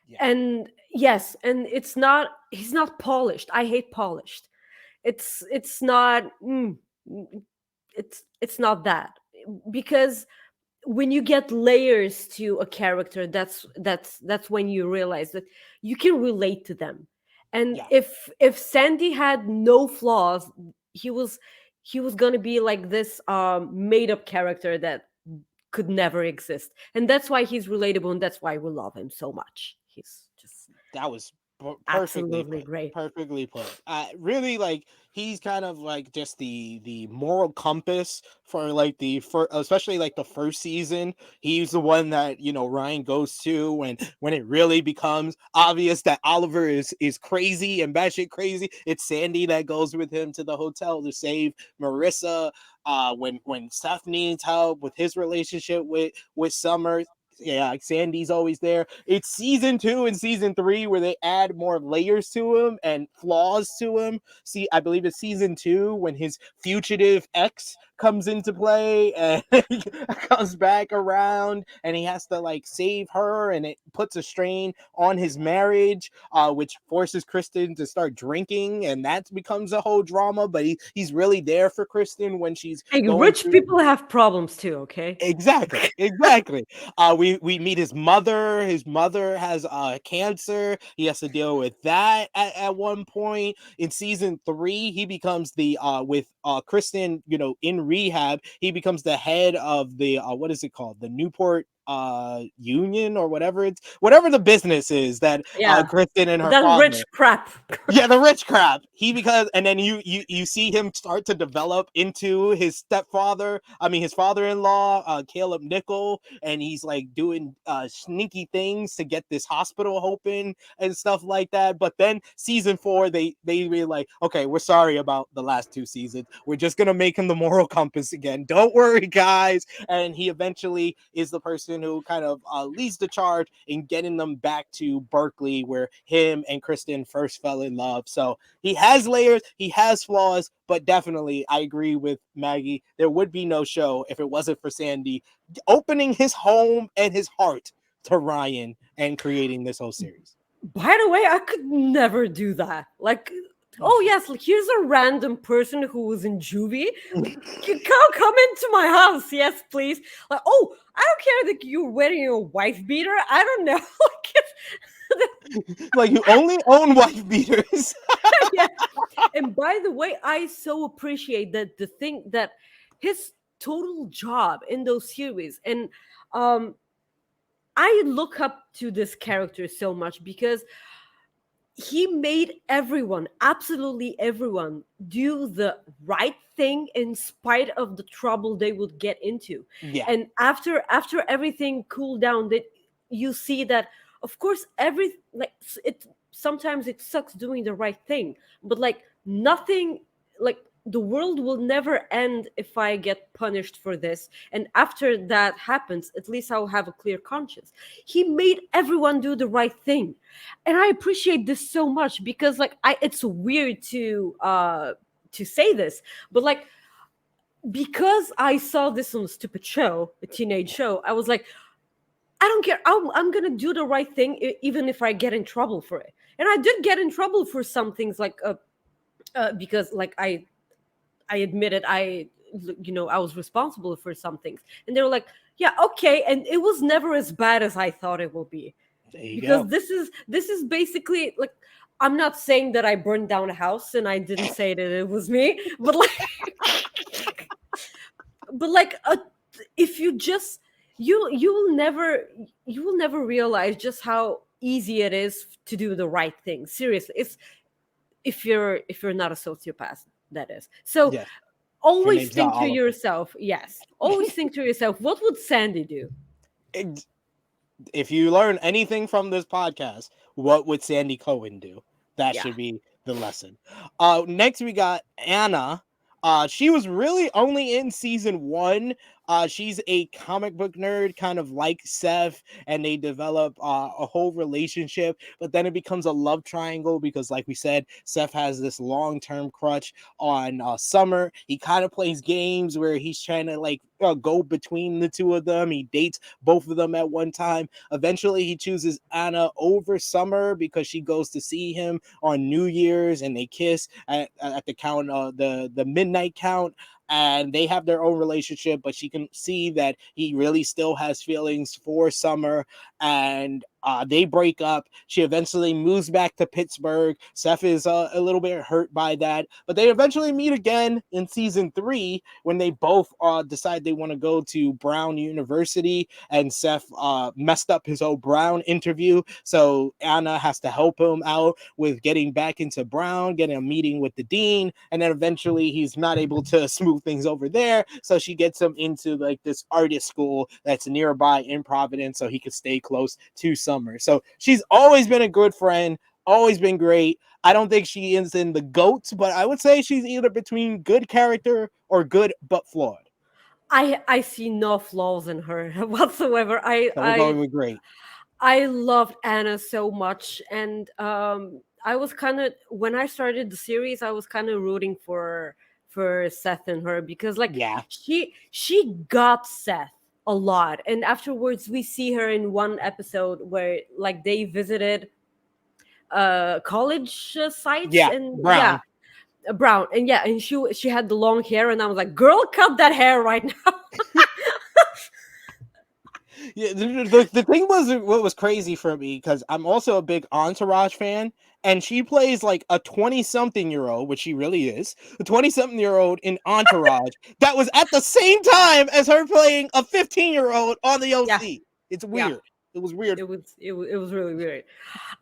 Yeah. And yes, and he's not polished. I hate polished. It's not it's not that, because when you get layers to a character, that's when you realize that you can relate to them. And Yeah. if Sandy had no flaws, he was going to be like this made up character that could never exist, and that's why he's relatable, and that's why we love him so much. He's just That was perfectly absolutely put. great. Perfectly put. Really, like he's kind of like just the moral compass for like especially like the first season. He's the one that Ryan goes to when it really becomes obvious that Oliver is crazy and batshit crazy. It's Sandy that goes with him to the hotel to save Marissa. When Seth needs help with his relationship with Summer, yeah, like Sandy's always there. It's season 2 and season 3 where they add more layers to him and flaws to him. See, I believe it's season 2 when his fugitive ex comes into play and comes back around and he has to like save her, and it puts a strain on his marriage, which forces Kristen to start drinking, and that becomes a whole drama. But he's really there for Kristen when she's Hey, going rich through. people have problems too, okay? Exactly, exactly. We meet his mother. His mother has cancer. He has to deal with that at one point. In season 3, he becomes the with Kristen, in rehab. He becomes the head of the what is it called? The Newport union or whatever the business is that Yeah, Kristen and her that father. rich crap. Yeah, the rich crap. And then you see him start to develop into his stepfather. I mean, his father-in-law, Caleb Nickel, and he's like doing sneaky things to get this hospital open and stuff like that. But then season 4, they were like, okay, we're sorry about the last 2 seasons. We're just gonna make him the moral compass again. Don't worry, guys. And he eventually is the person who kind of leads the charge in getting them back to Berkeley, where him and Kristen first fell in love. So he has layers, he has flaws, but definitely I agree with Maggie. There would be no show if it wasn't for Sandy opening his home and his heart to Ryan and creating this whole series. By the way, I could never do that. Like, oh yes, like here's a random person who was in juvie. You come into my house, yes, please. Like, oh, I don't care that you're wearing a wife beater. I don't know. Like, you only own wife beaters. Yeah. And by the way, I so appreciate that the thing that his total job in those series, and I look up to this character so much because he made everyone, absolutely everyone, do the right thing in spite of the trouble they would get into. Yeah. And after everything cooled down, that you see that, of course, it sometimes it sucks doing the right thing, but like nothing, like the world will never end if I get punished for this. And after that happens, at least I'll have a clear conscience. He made everyone do the right thing. And I appreciate this so much because like it's weird to say this, but like because I saw this on a stupid show, a teenage show, I was like, I don't care. I'm gonna do the right thing even if I get in trouble for it. And I did get in trouble for some things, like because like I admitted I was responsible for some things, and they were like, yeah, okay, and it was never as bad as I thought it will be. Because this is basically like, I'm not saying that I burned down a house, and I didn't say that it was me, but like if you just you will never realize just how easy it is to do the right thing. Seriously, it's if you're not a sociopath, that is. So Yeah. always think to yourself, always think to yourself, what would Sandy do? If you learn anything from this podcast, what would Sandy Cohen do? That should be the lesson. Next we got Anna. She was really only in season 1. She's a comic book nerd, kind of like Seth, and they develop a whole relationship, but then it becomes a love triangle because, like we said, Seth has this long-term crush on Summer. He kind of plays games where he's trying to like go between the two of them. He dates both of them at one time. Eventually, he chooses Anna over Summer because she goes to see him on New Year's, and they kiss at the count, the midnight count. And they have their own relationship, but she can see that he really still has feelings for Summer, and they break up. She eventually moves back to Pittsburgh. Seth is a little bit hurt by that, but they eventually meet again in season 3 when they both decide they want to go to Brown University, and Seth messed up his whole Brown interview, so Anna has to help him out with getting back into Brown, getting a meeting with the dean, and then eventually he's not able to smooth things over there, so she gets him into like this artist school that's nearby in Providence so he could stay close to Summer. So she's always been a good friend, always been great. I don't think she is in the GOATs, but I would say she's either between good character or good but flawed. I see no flaws in her whatsoever. So we're going with great. I loved Anna so much, and I was kind of, when I started the series, I was kind of rooting for Seth and her because like she got Seth a lot, and afterwards we see her in one episode where like they visited college sites and Brown. Brown, and and she had the long hair, and I was like, girl, cut that hair right now. Yeah, the thing was, what was crazy for me, because I'm also a big Entourage fan, and she plays like a 20-something-year-old, which she really is, a 20-something-year-old in Entourage that was at the same time as her playing a 15-year-old on the OC. It's Yeah, weird. It was weird. it was really weird.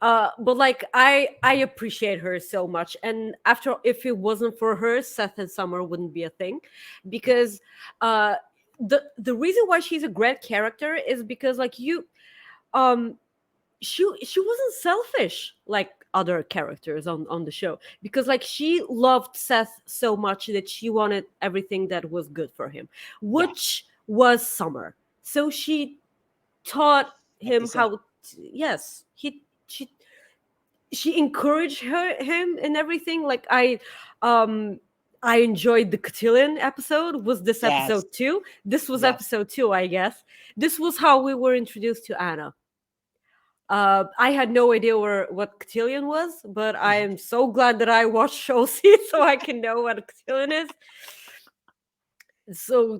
But like I appreciate her so much, and after, if it wasn't for her, Seth and Summer wouldn't be a thing, Yeah. because uh the reason why she's a great character is because like um she wasn't selfish like other characters on the show, because like she loved Seth so much that she wanted everything that was good for him, Yeah. which was Summer. So she taught Have to him say. how yes, she encouraged him and everything. Like um I enjoyed the cotillion episode. Was this Yes. episode 2? This was Yes. episode 2, I guess. This was how we were introduced to Anna. I had no idea what cotillion was, but I am so glad that I watched Shosi so I can know what a cotillion is. So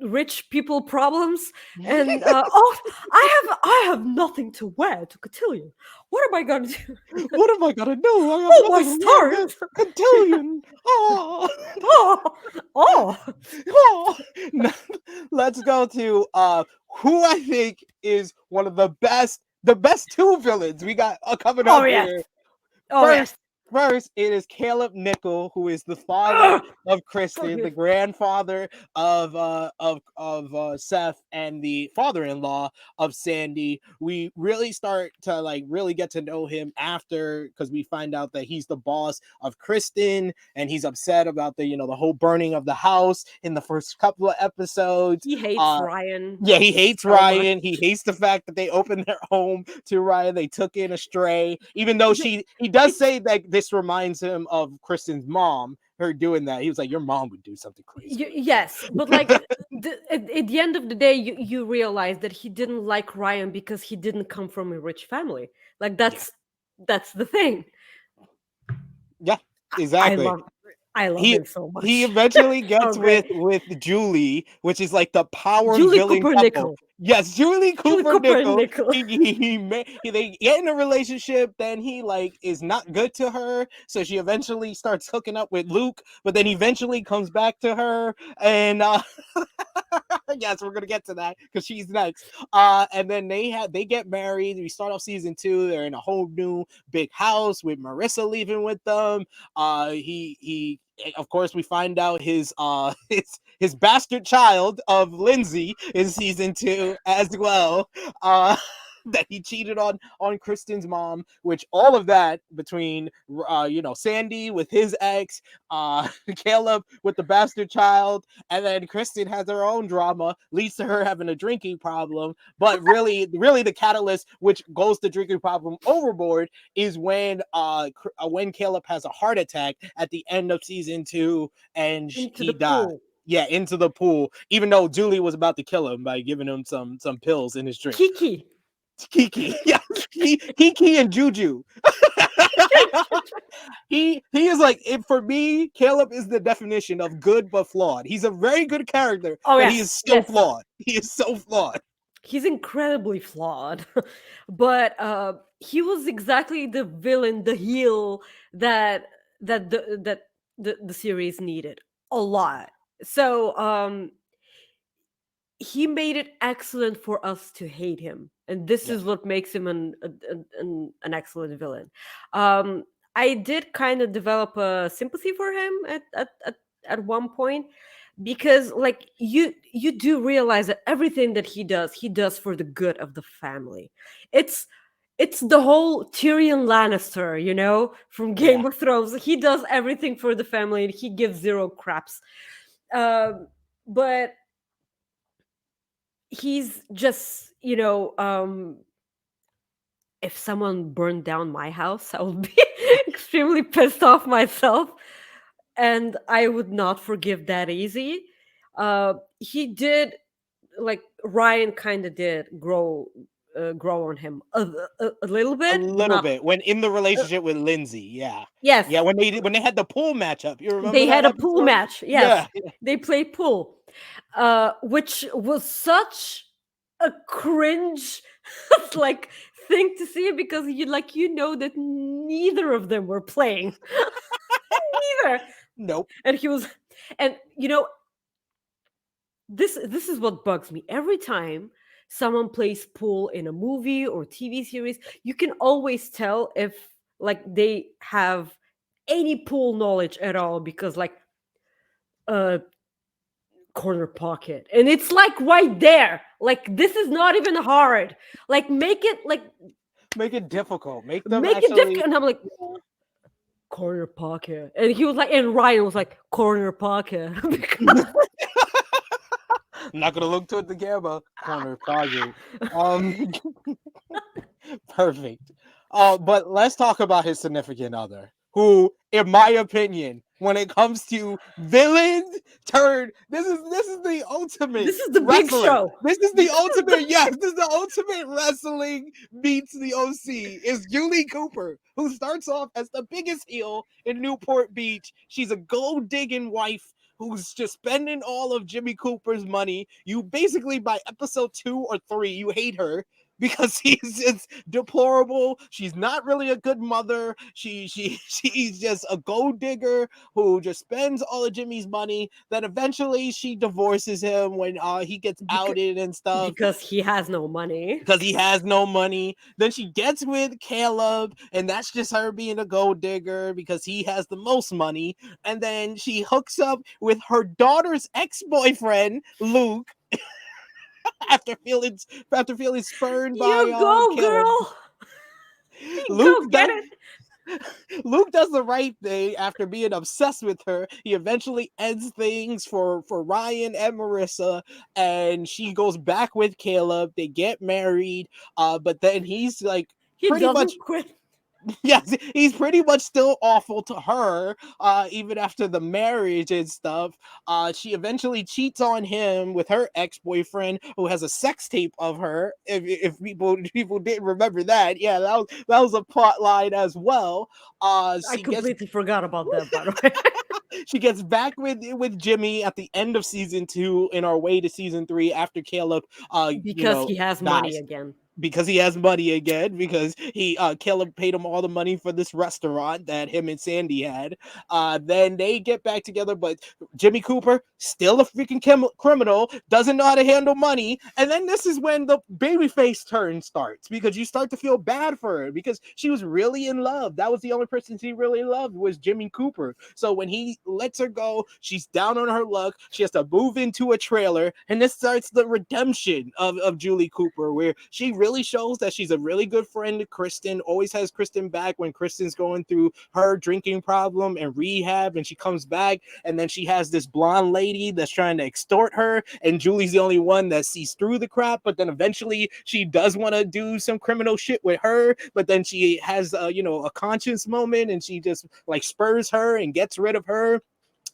rich people problems, and oh, I have nothing to wear to cotillion. What am I gonna do? What am I gonna do? I have Oh, my nothing to wear the stars! cotillion. Oh. Oh, oh, Oh. Now, let's go to who I think is one of the best two villains we got coming oh up yes, here. oh First, yes. first, it is Caleb Nickel, who is the father Ugh, of fuck Kristen, you. the grandfather of Seth, and the father-in-law of Sandy. We really start to like really get to know him after, because we find out that he's the boss of Kristen, and he's upset about the whole burning of the house in the first couple of episodes. He hates Uh, Ryan yeah, he hates so much. Ryan. He hates the fact that they opened their home to Ryan. They took in a stray, even though he does It's say that this reminds him of Kristen's mom, her doing that. He was like, your mom would do something crazy yes, but like at the end of the day, you realize that he didn't like Ryan because he didn't come from a rich family. Like yeah, that's the thing. yeah, I exactly. love I love he him so he much. eventually Oh, gets great. with Julie, which is like the power Julie villain Cooper couple. Nickel. Yes, Julie Julie Cooper Cooper Nickel. Nickel. They get in a relationship, then he like is not good to her, so she eventually starts hooking up with Luke, but then eventually comes back to her, and yes, we're gonna get to that because she's next. And then they get married. We start off season 2. They're in a whole new big house with Marissa leaving with them. He of course we find out his his bastard child of Lindsay in season 2 as well. That he cheated on Kristen's mom, which all of that between Sandy with his ex, Caleb with the bastard child, and then Kristen has her own drama, leads to her having a drinking problem. But really the catalyst which goes the drinking problem overboard is when Caleb has a heart attack at the end of season 2, and Into he the died. pool. Yeah, into the pool, even though Julie was about to kill him by giving him some pills in his drink. Kiki. Kiki, yeah, Kiki and Juju. He is like, for me, Caleb is the definition of good but flawed. He's a very good character, Oh but he is yes, so yes. flawed. He is so flawed. He's incredibly flawed, but he was exactly the villain, the heel that the series needed a lot. So he made it excellent for us to hate him, and this Yeah, is what makes him an excellent villain. um I did kind of develop a sympathy for him at one point, because like you do realize that everything that he does for the good of the family. It's the whole Tyrion Lannister, from yeah. Game of Thrones. He does everything for the family and he gives zero craps. But he's just, if someone burned down my house, I would be extremely pissed off myself, and I would not forgive that easy. He did, like Ryan kind of did grow on him a little A bit, but little not. bit when in the Uh, relationship with Lindsay. Yeah, yeah. yes, When they had the pool matchup, you remember they that had a pool episode? match. Yeah, Yes, they played pool, which was such a cringe like thing to see, because that neither of them were playing. Neither. nope. And he was, and this is what bugs me every time someone plays pool in a movie or TV series, you can always tell if like they have any pool knowledge at all, because like uh corner pocket, and it's like right there, like this is not even hard, like Make it difficult. Make them make it actually. difficult. And I'm like, corner pocket, and he was like, and Ryan was like, corner pocket. Because Not gonna look toward the gamma corner target. Um, Perfect. But let's talk about his significant other, who, in my opinion, when it comes to villain turn, this is the ultimate this is the big wrestler. show. This is the ultimate, yes, this is the ultimate wrestling meets the OC. Is Julie Cooper, who starts off as the biggest heel in Newport Beach. She's a gold digging wife who's just spending all of Jimmy Cooper's money. You basically, by episode 2 or 3, you hate her because he's just deplorable. She's not really a good mother. She's just a gold digger who just spends all of Jimmy's money. Then eventually she divorces him when he gets outed and stuff Because he has no money. because he has no money. Then she gets with Caleb, and that's just her being a gold digger because he has the most money. And then she hooks up with her daughter's ex-boyfriend, Luke, after feeling spurned by You go, Caleb. girl. Luke Go get does it. Luke does the right thing after being obsessed with her. He eventually ends things for Ryan and Marissa, and she goes back with Caleb. They get married, but then he's like He pretty much doesn't quit. yes, he's pretty much still awful to her, even after the marriage and stuff. She eventually cheats on him with her ex-boyfriend, who has a sex tape of her. If people didn't remember that, yeah, that was a plot line as well. I She gets completely forgot about that, by the way. she gets back with Jimmy at the end of season 2 in our way to season 3 after Caleb, Because he has money dies again. because he has money again because he Caleb paid him all the money for this restaurant that him and Sandy had. Then they get back together, but Jimmy Cooper still a freaking criminal, doesn't know how to handle money. And then this is when the babyface turn starts, because you start to feel bad for her because she was really in love. That was the only person she really loved, was Jimmy Cooper. So when he lets her go, she's down on her luck. She has to move into a trailer, and this starts the redemption of Julie Cooper, where she really shows that she's a really good friend to Kristen, always has Kristen back when Kristen's going through her drinking problem and rehab, and she comes back, and then she has this blonde lady that's trying to extort her, and Julie's the only one that sees through the crap. But then eventually she does want to do some criminal shit with her, but then she has a conscience moment, and she just like spurs her and gets rid of her.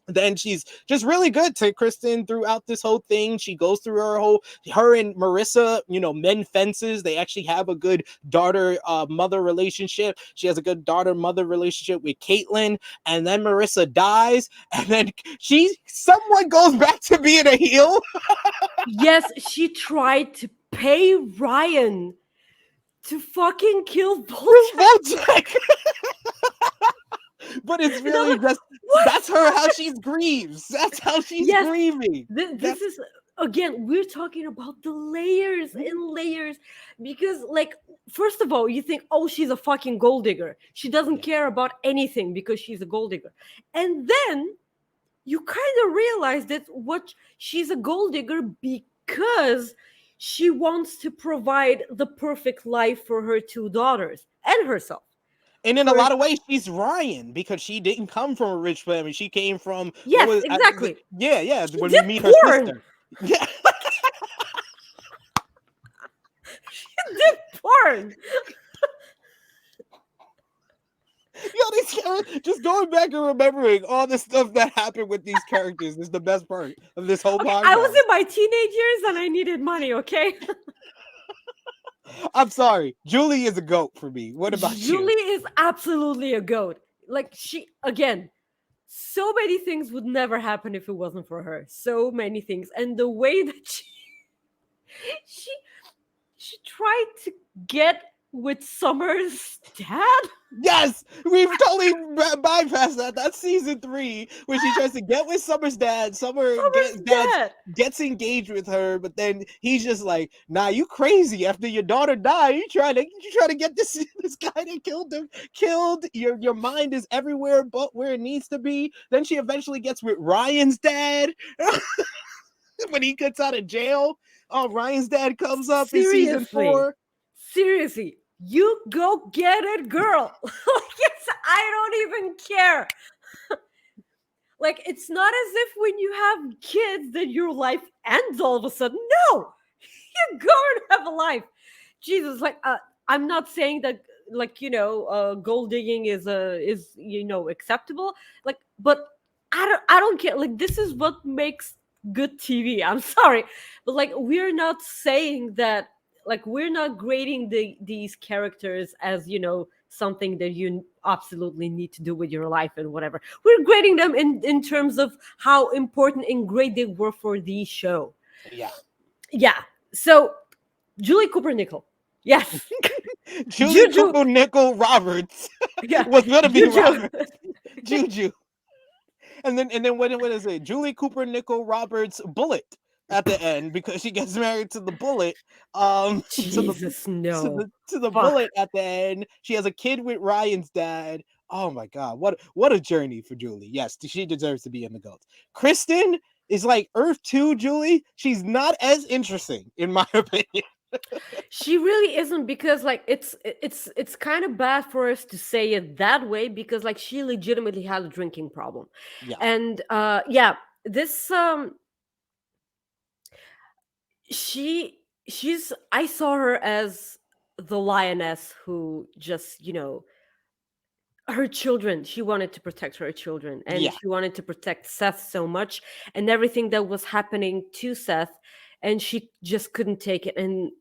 Then she's just really good to Kristen throughout this whole thing. She goes through her and Marissa, men fences. They actually have a good daughter mother relationship. She has a good daughter mother relationship with Caitlin, and then Marissa dies, and then someone goes back to being a heel. Yes, she tried to pay Ryan to fucking kill Volchek. But it's And I'm really like, just what? that's how she's grieves. That's how she's Yes, grieving. this is, again, we're talking about the layers and layers, because like, first of all, you think, oh, she's a fucking gold digger, she doesn't care about anything because she's a gold digger. And then you kind of realize that what she's a gold digger because she wants to provide the perfect life for her two daughters and herself. And in a For lot of ways, she's Ryan because she didn't come from a rich family. She came from what yes, was exactly. yeah. She When we did meet her porn. sister, yeah. She did porn. These characters, just going back and remembering all the stuff that happened with these characters is the best part of this whole Okay, I was podcast. in my teenage years and I needed money. Okay. I'm sorry, Julie is a goat for me. What about you? Julie is absolutely a goat. Like, she, again, so many things would never happen if it wasn't for her. So many things. And the way that she she tried to get with Summer's dad? Yes, we've totally bypassed that. That's season 3, where she tries to get with Summer's dad. Summer's Dad dad. gets engaged with her, but then he's just like, "Nah, you crazy. After your daughter died, you try to get this this guy that killed him killed. Your mind is everywhere but where it needs to be." Then she eventually gets with Ryan's dad when he gets out of jail. Oh, Ryan's dad comes up in season Seriously. 4. Seriously. You go get it, girl. Yes, I don't even care. Like, it's not as if when you have kids that your life ends all of a sudden. No, you go and have a life. Jesus, like, I'm not saying that, like, gold digging is acceptable. Like, but I don't care. Like, this is what makes good TV. I'm sorry, but like, we're not saying that. Like, we're not grading these characters as something that you absolutely need to do with your life and whatever. We're grading them in terms of how important and great they were for the show. Yeah. Yeah. So Julie Cooper Nickel. Yes. Julie Juju. Cooper Nickel Roberts Yeah. was gonna be Juju. Roberts. Juju. And then what is it? Julie Cooper Nickel Roberts Bullet at the end, because she gets married to the Bullet. To the Jesus, no. to the Fuck. Bullet at the end. She has a kid with Ryan's dad. Oh my god, what a journey for Julie. Yes, she deserves to be in the GOATs. Kristen is like Earth 2 Julie. She's not as interesting, in my opinion. She really isn't, because like it's kind of bad for us to say it that way, because like she legitimately had a drinking problem. Yeah. And yeah, this she's I saw her as the lioness who just, her children, she wanted to protect her children, and Yeah. she wanted to protect Seth so much, and everything that was happening to Seth, and she just couldn't take it, and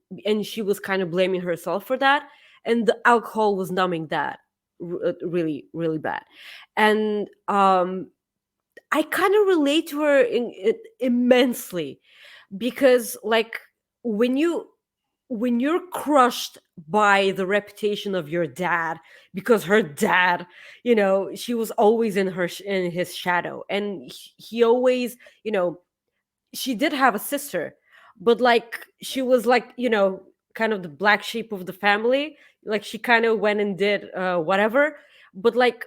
she was kind of blaming herself for that, and the alcohol was numbing that really, really bad. And I kind of relate to her immensely, because like, when you're crushed by the reputation of your dad, because her dad, she was always in his shadow, and he always, she did have a sister, but like, she was like, kind of the black sheep of the family. Like, she kind of went and did whatever. But like,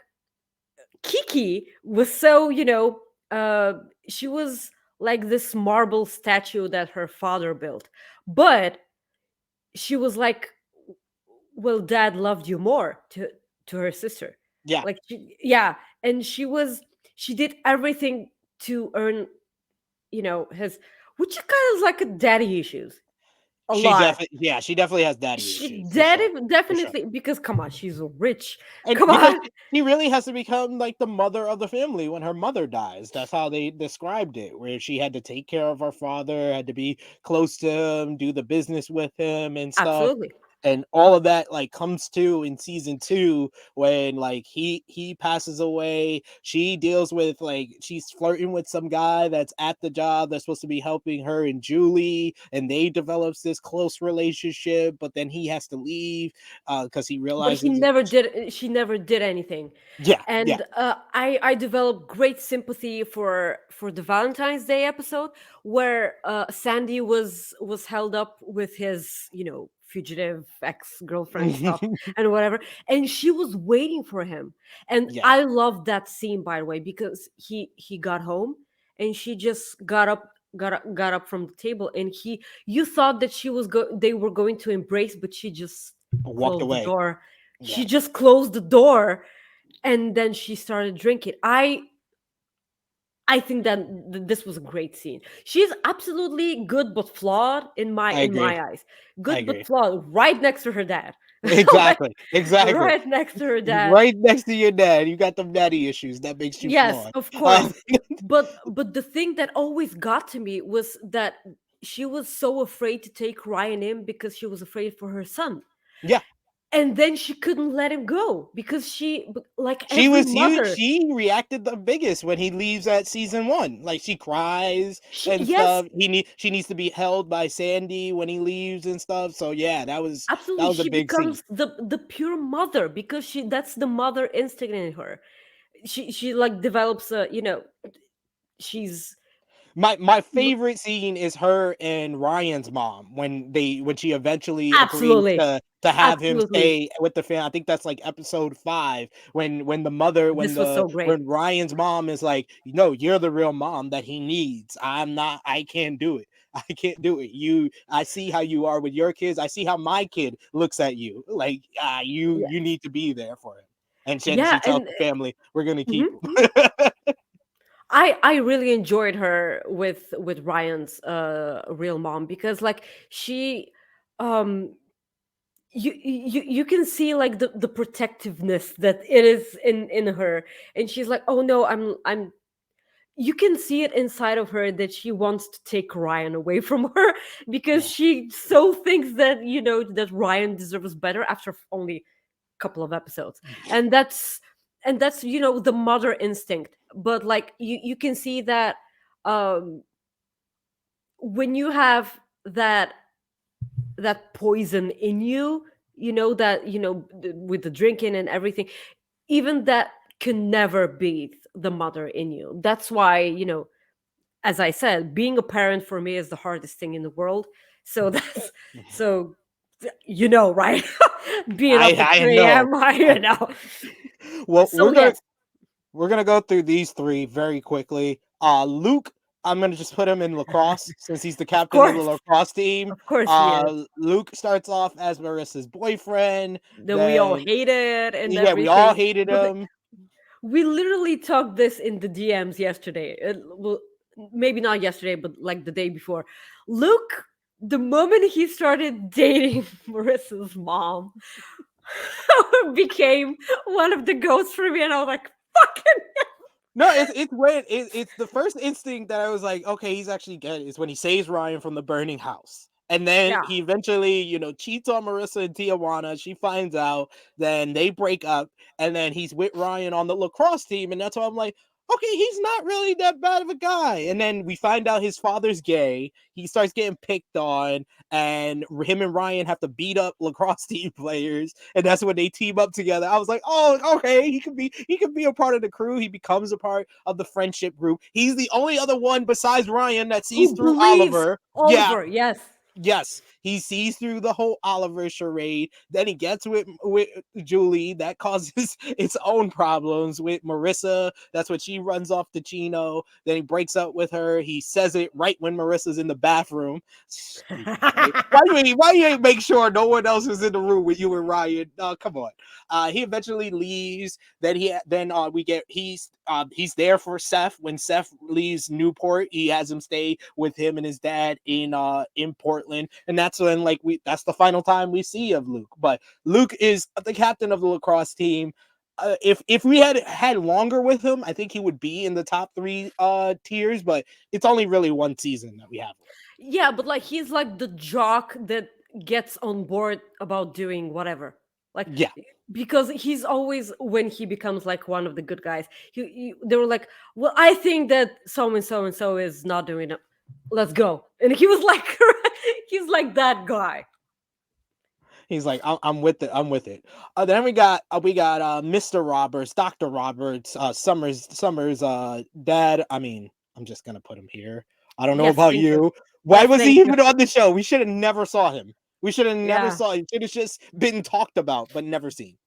Kiki was so, she was like this marble statue that her father built, but she was like, well, dad loved you more, to her sister. Yeah. Like, yeah. And she did everything to earn, his, which kind of is like a daddy issues, a lot. She definitely has daddy She issues, for sure. For sure. definitely, because come on, she's rich. And Come because on. she really has to become like the mother of the family when her mother dies. That's how they described it, where she had to take care of her father, had to be close to him, do the business with him and stuff. Absolutely. And all of that like comes to in season 2, when like he passes away. She deals with, like, she's flirting with some guy that's at the job that's supposed to be helping her and Julie, and they develops this close relationship, but then he has to leave because he But realizes she never did anything. yeah, yeah. And I developed great sympathy for the Valentine's Day episode, where Sandy was held up with his, fugitive ex-girlfriend stuff and whatever, and she was waiting for him. And Yeah. I loved that scene, by the way, because he got home, and she just got up from the table, and you thought that they were going to embrace, but she just Walked closed the away. door. Yeah. She just closed the door, and then she started drinking. I think that this was a great scene. She's absolutely good but flawed in my I in agree. my eyes. I Good but agree. flawed, right next to her dad. Like, Exactly. Exactly. right next to her dad. Right next to your dad. You got them daddy issues. That makes you Yes, flawed. of course. But the thing that always got to me was that she was so afraid to take Ryan in, because she was afraid for her son. Yeah. and then she couldn't let him go because like She every was huge. mother, She reacted the biggest when he leaves at season 1. Like she cries and yes, stuff. She needs to be held by Sandy when he leaves and stuff. So yeah, that absolutely, was a she big scene. becomes the pure mother because that's the mother instinct in her. She like develops a, she's My favorite scene is her and Ryan's mom when she eventually agrees absolutely, to have him absolutely, stay with the family. I think that's like episode 5 when the mother this was so great. when Ryan's mom is like, no, you're the real mom that he needs. I can't do it. I can't do it. I see how you are with your kids. I see how my kid looks at you. Like Yeah, you need to be there for him. And yeah, she tells and the family, we're gonna keep mhm, him. I really enjoyed her with Ryan's real mom because like she um you can see like the protectiveness that it is in her, and she's like, oh no, I'm you can see it inside of her that she wants to take Ryan away from her because Yeah. she so thinks that that Ryan deserves better after only a couple of episodes, and that's the mother instinct. But like you can see that um when you have that poison in you, that with the drinking and everything, even that can never beat the mother in you. That's why, as I said, being a parent for me is the hardest thing in the world. So that's so right? Being up at I 3 know. a.m. Well, So yes, we're gonna go through these 3 very quickly. Luke, I'm gonna just put him in lacrosse since he's the of captain of the course, lacrosse team. of course he is. Luke starts off as Marissa's boyfriend. That we all Then hate it and yeah, we all everything. hated But him. we literally talked this in the DMs yesterday. Well, maybe not yesterday, but like the day before. Luke, the moment he started dating Marissa's mom, became one of the ghosts for me, and I was like, "Fucking No, it's when it's the first instinct that I was like, okay, he's actually good is when he saves Ryan from the burning house. And then yeah!" he eventually, cheats on Marissa and Tijuana. She finds out, then they break up, and then he's with Ryan on the lacrosse team, and that's why I'm like, okay, he's not really that bad of a guy. And then we find out his father's gay. He starts getting picked on, and him and Ryan have to beat up lacrosse team players, and that's when they team up together. I was like, oh, okay, he could be a part of the crew. He becomes a part of the friendship group. He's the only other one besides Ryan that sees Who through believes Oliver. Yeah, Oliver? Yes. yes, he sees through the whole Oliver charade. Then he gets with Julie. That causes its own problems with Marissa. That's when she runs off to Chino. Then he breaks up with her. He says it right when Marissa's in the bathroom. Stupid. Right? Why you ain't make sure no one else is in the room with you and Ryan? Come on. He eventually leaves. Then we get he's there for Seth when Seth leaves Newport. He has him stay with him and his dad in Portland, and that's when that's the final time we see of Luke. But Luke is the captain of the lacrosse team. If we had longer with him, I think he would be in the top 3 tiers. But it's only really one season that we have. Yeah, but like he's like the jock that gets on board about doing whatever. Like Yeah, because he's always, when he becomes like one of the good guys, they were like, "Well, I think that so and so is not doing it. Let's go." And he was like, he's like that guy. he's like, I'm with it. I'm with it. Then we got Mr. Roberts, Dr. Roberts, Summers dad. I mean, I'm just gonna put him here. I don't know Yes, about thank you. you. Why Yes, was he thank you. even on the show? We should have never saw him. We should have never Yeah. saw him. Should have just been talked about, but never seen.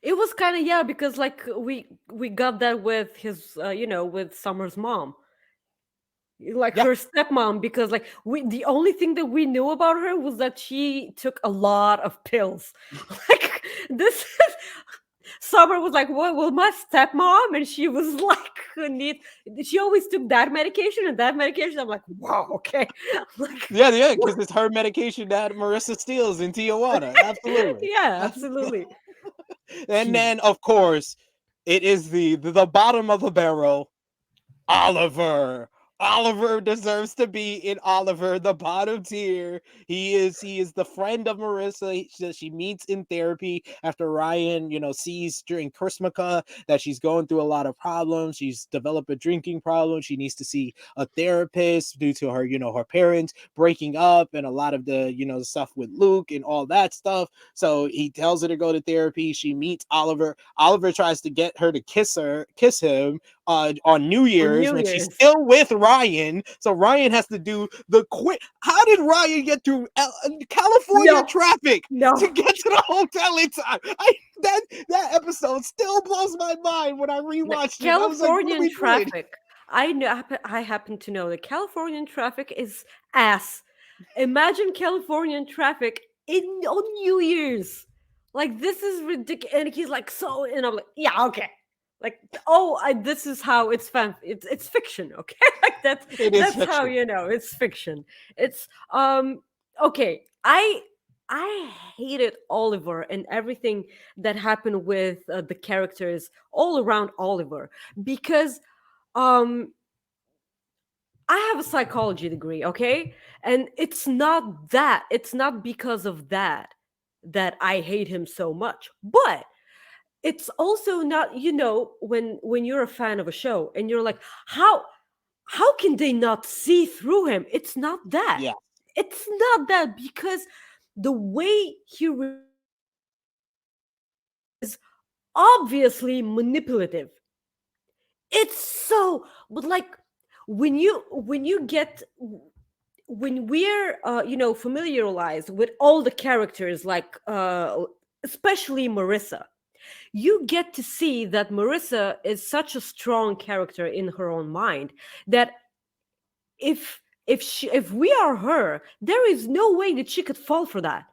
It was kind of, yeah, because like we got that with his with Summer's mom, like Yeah, her stepmom, because like we the only thing that we knew about her was that she took a lot of pills. Like this Summer was like, "What? Well, my stepmom," and she was like, "Need." She always took that medication and that medication. I'm like, "Wow, okay." I'm like, yeah, because it's her medication that Marissa steals in Tijuana. Absolutely. yeah, absolutely. And She then, of course, it is the bottom of the barrel, Oliver. Oliver deserves to be in Oliver, the bottom tier. He is the friend of Marissa. She meets in therapy after Ryan, sees during Christmaka that she's going through a lot of problems. She's developed a drinking problem. She needs to see a therapist due to her, her parents breaking up and a lot of the, the stuff with Luke and all that stuff. So he tells her to go to therapy. She meets Oliver. Oliver tries to get her to kiss him on New On Year's New when she's Year's. still with Ryan. So Ryan has to do the quick. How did Ryan get through California No, traffic to no. get to the hotel in time? That episode still blows my mind when I Like rewatched it. I was like, what are Californian we doing? traffic. I know. I happen to know that Californian traffic is ass. Imagine Californian traffic in on New Year's. Like this is ridiculous. And he's like, so, and I'm like, yeah, okay. Like, oh, this is how it's fan. It's fiction, okay? Like It is that's how fiction. you know it's fiction. It's okay. I hated Oliver and everything that happened with the characters all around Oliver because um I have a psychology degree, okay? And it's not because of that I hate him so much. But it's also not, when you're a fan of a show and you're like, how can they not see through him? It's not that. Yeah. It's not that because the way he reacts is obviously manipulative. It's so, but like when you get when we're familiarized with all the characters, like especially Marissa, you get to see that Marissa is such a strong character in her own mind that if we are her, there is no way that she could fall for that.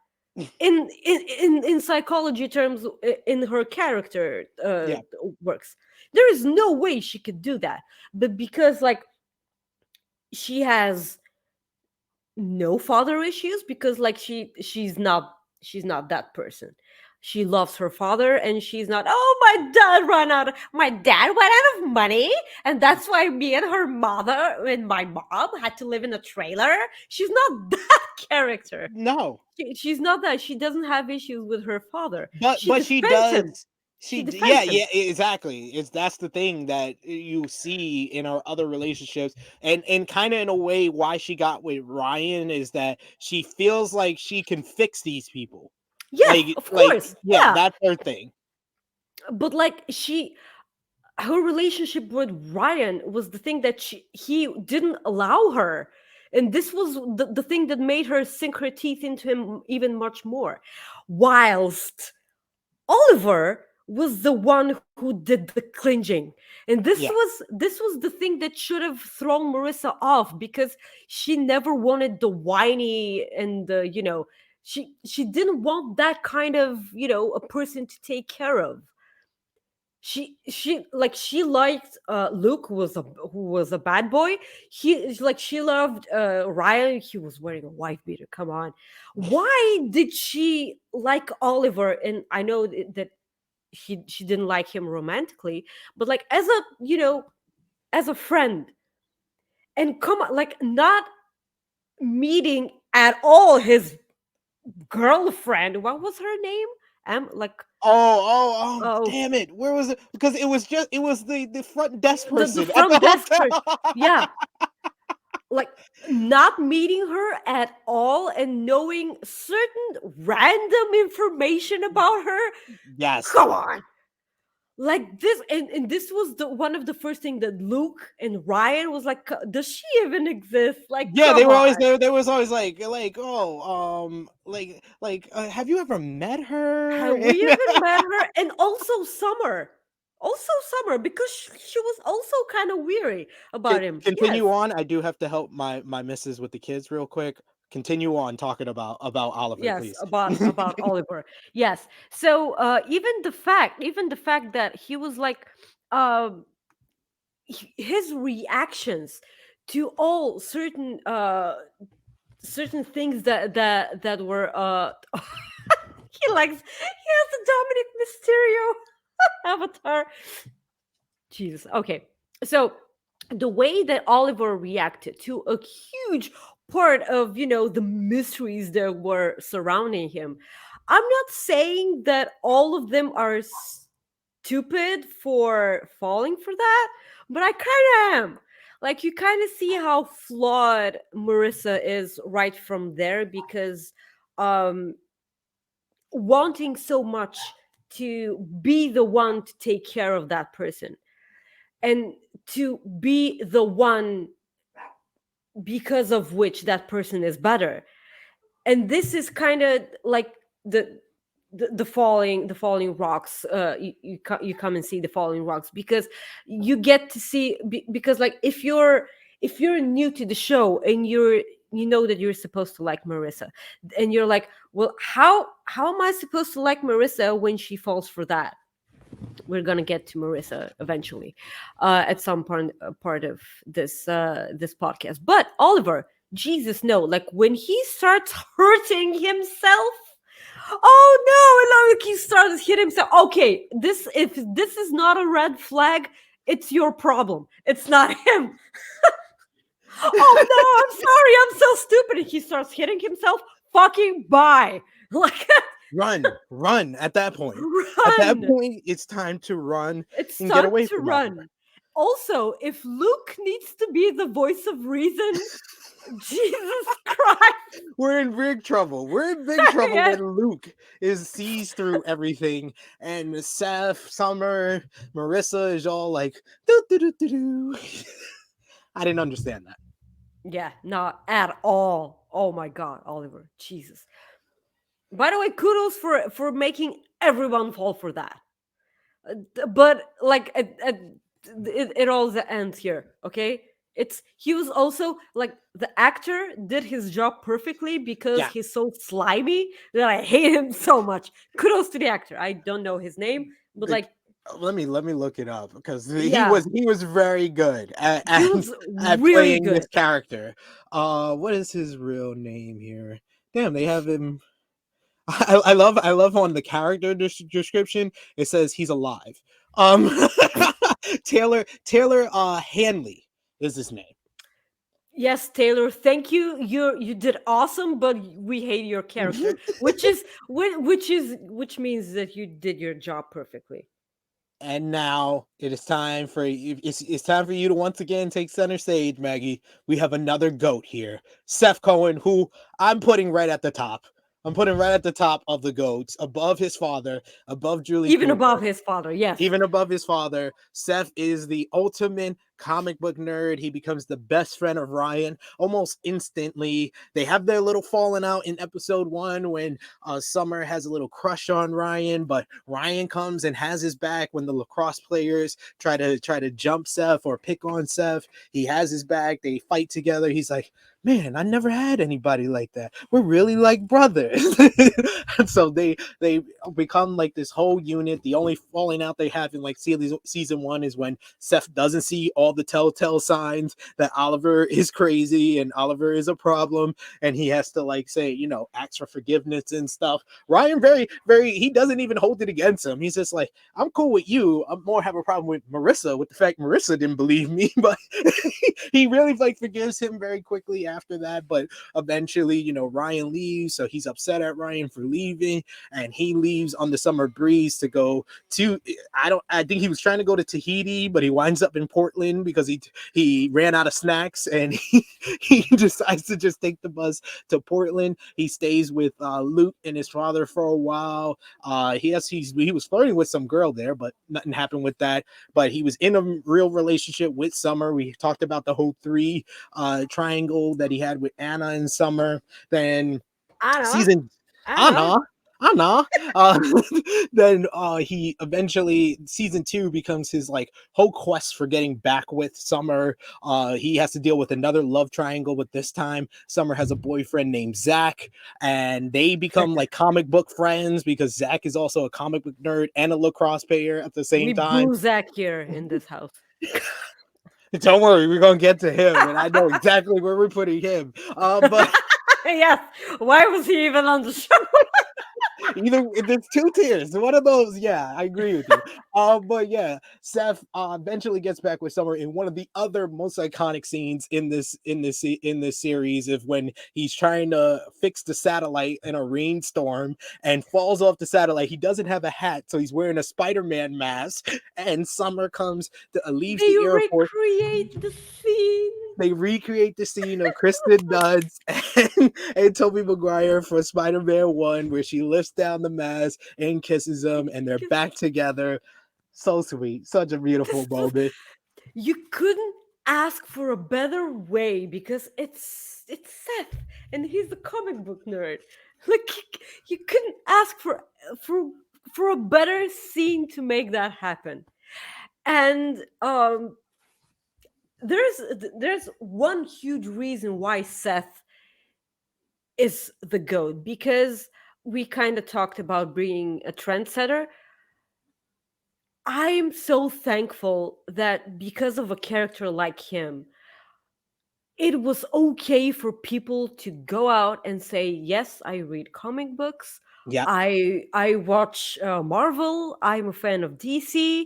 In psychology terms, in her character Yeah. works, there is no way she could do that. But because like she has no father issues, because like she's not that person. She loves her father, and she's not, oh, my dad ran out of money, and that's why me and her mother and my mom had to live in a trailer. She's not that character. No. She's not that. She doesn't have issues with her father. She But she defends him. does. She Yeah, defends him. yeah, exactly. It's That's the thing that you see in our other relationships, and kind of in a way why she got with Ryan is that she feels like she can fix these people. Yeah, of course. Yeah, Yeah, that's her thing. but like her relationship with Ryan was the thing that he didn't allow her. And this was the thing that made her sink her teeth into him even much more. Whilst Oliver was the one who did the clinging. And Yeah. this was the thing that should have thrown Marissa off, because she never wanted the whiny and the, she didn't want that kind of, a person to take care of. She liked Luke, who was a bad boy. She loved Ryan. He was wearing a wife beater, come on. Why did she like Oliver? And I know that she didn't like him romantically, but like as a friend. And come on, like, not meeting at all his girlfriend. What was her name? Like, oh, Damn it. Where was it? Because it was the front desk the person at the front desk person. hotel. Yeah, like, not meeting her at all and knowing certain random information about her. Yes. Come on. Like this, and this was the one of the first thing that Luke and Ryan was like, does she even exist? Like, Yeah, they come were always on. there. There was always have you ever met Have her? we even met her? And also Summer. Also Summer, because she was also kind of weary about him. Yes. Continue on. I do have to help my missus with the kids real quick. Continue on talking about Oliver, Yes, please. about Oliver. Yes. So even the fact that he was like, um his reactions to all certain things that were he has the Dominic Mysterio avatar. Jesus. Okay. So the way that Oliver reacted to a huge part of, the mysteries that were surrounding him. I'm not saying that all of them are stupid for falling for that, but I kind of am. Like, you kind of see how flawed Marissa is right from there, because um wanting so much to be the one to take care of that person, and to be the one because of which that person is better. And this is kind of like the falling rocks. You come and see the falling rocks, because you get to see, because like, if you're new to the show, and you know that you're supposed to like Marissa, and you're like, well, how am I supposed to like Marissa when she falls for that? We're gonna get to Marissa eventually, at some part of this podcast. But Oliver, Jesus, no! Like, when he starts hurting himself, oh no! Like, he starts hitting himself. Okay, if this is not a red flag, it's your problem. It's not him. Oh no! I'm sorry. I'm so stupid. And he starts hitting himself. Fucking bye. Like, Run at that point. At that run. point, it's time to run It's and get time away to from Oliver. run. Also, if Luke needs to be the voice of reason, Jesus Christ. We're in big trouble. We're in big trouble Yeah. when Luke sees through everything, and Seth, Summer, Marissa is all like, do do do do do. I didn't understand that. Yeah, not at all. Oh my God, Oliver. Jesus. By the way, kudos for making everyone fall for that. But like, it all ends here. Okay, he was also like, the actor did his job perfectly, because Yeah. he's so slimy that I hate him so much. Kudos to the actor. I don't know his name, but Like, like, let me look it up, because he yeah, was very good at, he was at really playing good. this character. What is his real name here? Damn, they have him. I love on the character description, it says he's alive. Um, Taylor Hanley is his name. Yes, Taylor, thank you. You did awesome, but we hate your character, which means that you did your job perfectly. And now it's time for you to once again take center stage, Maggie. We have another goat here, Seth Cohen, who I'm putting right at the top. I'm putting right at the top of the goats, above his father, above Julie Even Cooper. above his father, yes. Even above his father, Seth is the ultimate comic book nerd. He becomes the best friend of Ryan almost instantly. They have their little falling out in episode 1 when Summer has a little crush on Ryan, but Ryan comes and has his back when the lacrosse players try to jump Seth or pick on Seth. He has his back. They fight together. He's like, man, I never had anybody like that. We're really like brothers. And so they become like this whole unit. The only falling out they have in like season 1 is when Seth doesn't see all the telltale signs that Oliver is crazy and Oliver is a problem, and he has to like say, ask for forgiveness and stuff. Ryan very he doesn't even hold it against him. He's just like, I'm cool with you. I'm more have a problem with Marissa, with the fact Marissa didn't believe me, but he really like forgives him very quickly after that. But eventually, Ryan leaves, so he's upset at Ryan for leaving, and he leaves on the summer breeze to go to, I think he was trying to go to Tahiti, but he winds up in Portland because he ran out of snacks, and he decides to just take the bus to Portland. He stays with Luke and his father for a while. He was flirting with some girl there, but nothing happened with that. But he was in a real relationship with Summer. We talked about the whole 3 triangle that he had with Anna and Summer. Then Anna, season Anna. Anna. Anna. Uh, then he eventually, season 2 becomes his like whole quest for getting back with Summer. He has to deal with another love triangle, but this time Summer has a boyfriend named Zach, and they become like comic book friends because Zach is also a comic book nerd and a lacrosse player at the same We time. boo Zach here in this house. Don't worry, we're gonna get to him, and I know exactly where we're putting him. But Yes. Why was he even on the show? Either there's two tiers. One of those, yeah, I agree with you. But yeah, Seth eventually gets back with Summer in one of the other most iconic scenes in this series of when he's trying to fix the satellite in a rainstorm and falls off the satellite. He doesn't have a hat, so he's wearing a Spider-Man mask. And Summer comes to leaves They the airport. recreate the scene. They recreate the scene of Kristen Dunst and Tobey Maguire for Spider-Man 1, where she lifts down the mask and kisses him, and they're back together. So sweet. Such a beautiful This was, moment. you couldn't ask for a better way because it's Seth and he's the comic book nerd. Like you couldn't ask for for a better scene to make that happen. And there's one huge reason why Seth is the goat, because we kind of talked about being a trendsetter. I'm so thankful that because of a character like him, it was okay for people to go out and say, "Yes, I read comic books. Yeah. I watch Marvel. I'm a fan of DC.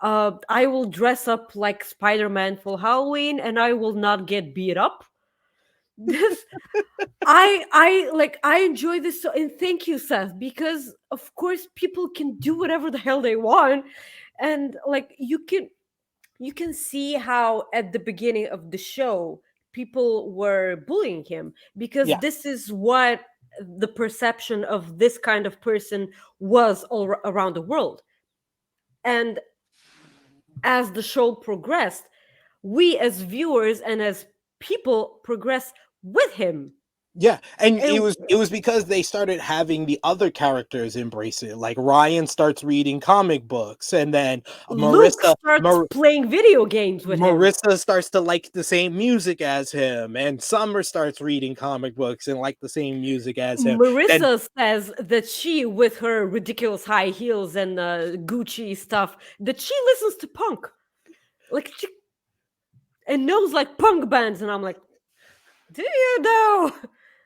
I will dress up like Spider-Man for Halloween, and I will not get beat up." This I enjoy this so, and thank you, Seth, because of course people can do whatever the hell they want, and like you can see how at the beginning of the show people were bullying him because Yeah. this is what the perception of this kind of person was around the world. And as the show progressed, we as viewers and as people progress with him. Yeah, and it And was it was because they started having the other characters embrace it. Like Ryan starts reading comic books, and then Luke starts playing video games with him. Marissa starts to like the same music as him, and Summer starts reading comic books and like the same music as him. Then Marissa says that she, with her ridiculous high heels and Gucci stuff, that she listens to punk, like she, and knows like punk bands. And I'm like, do you know?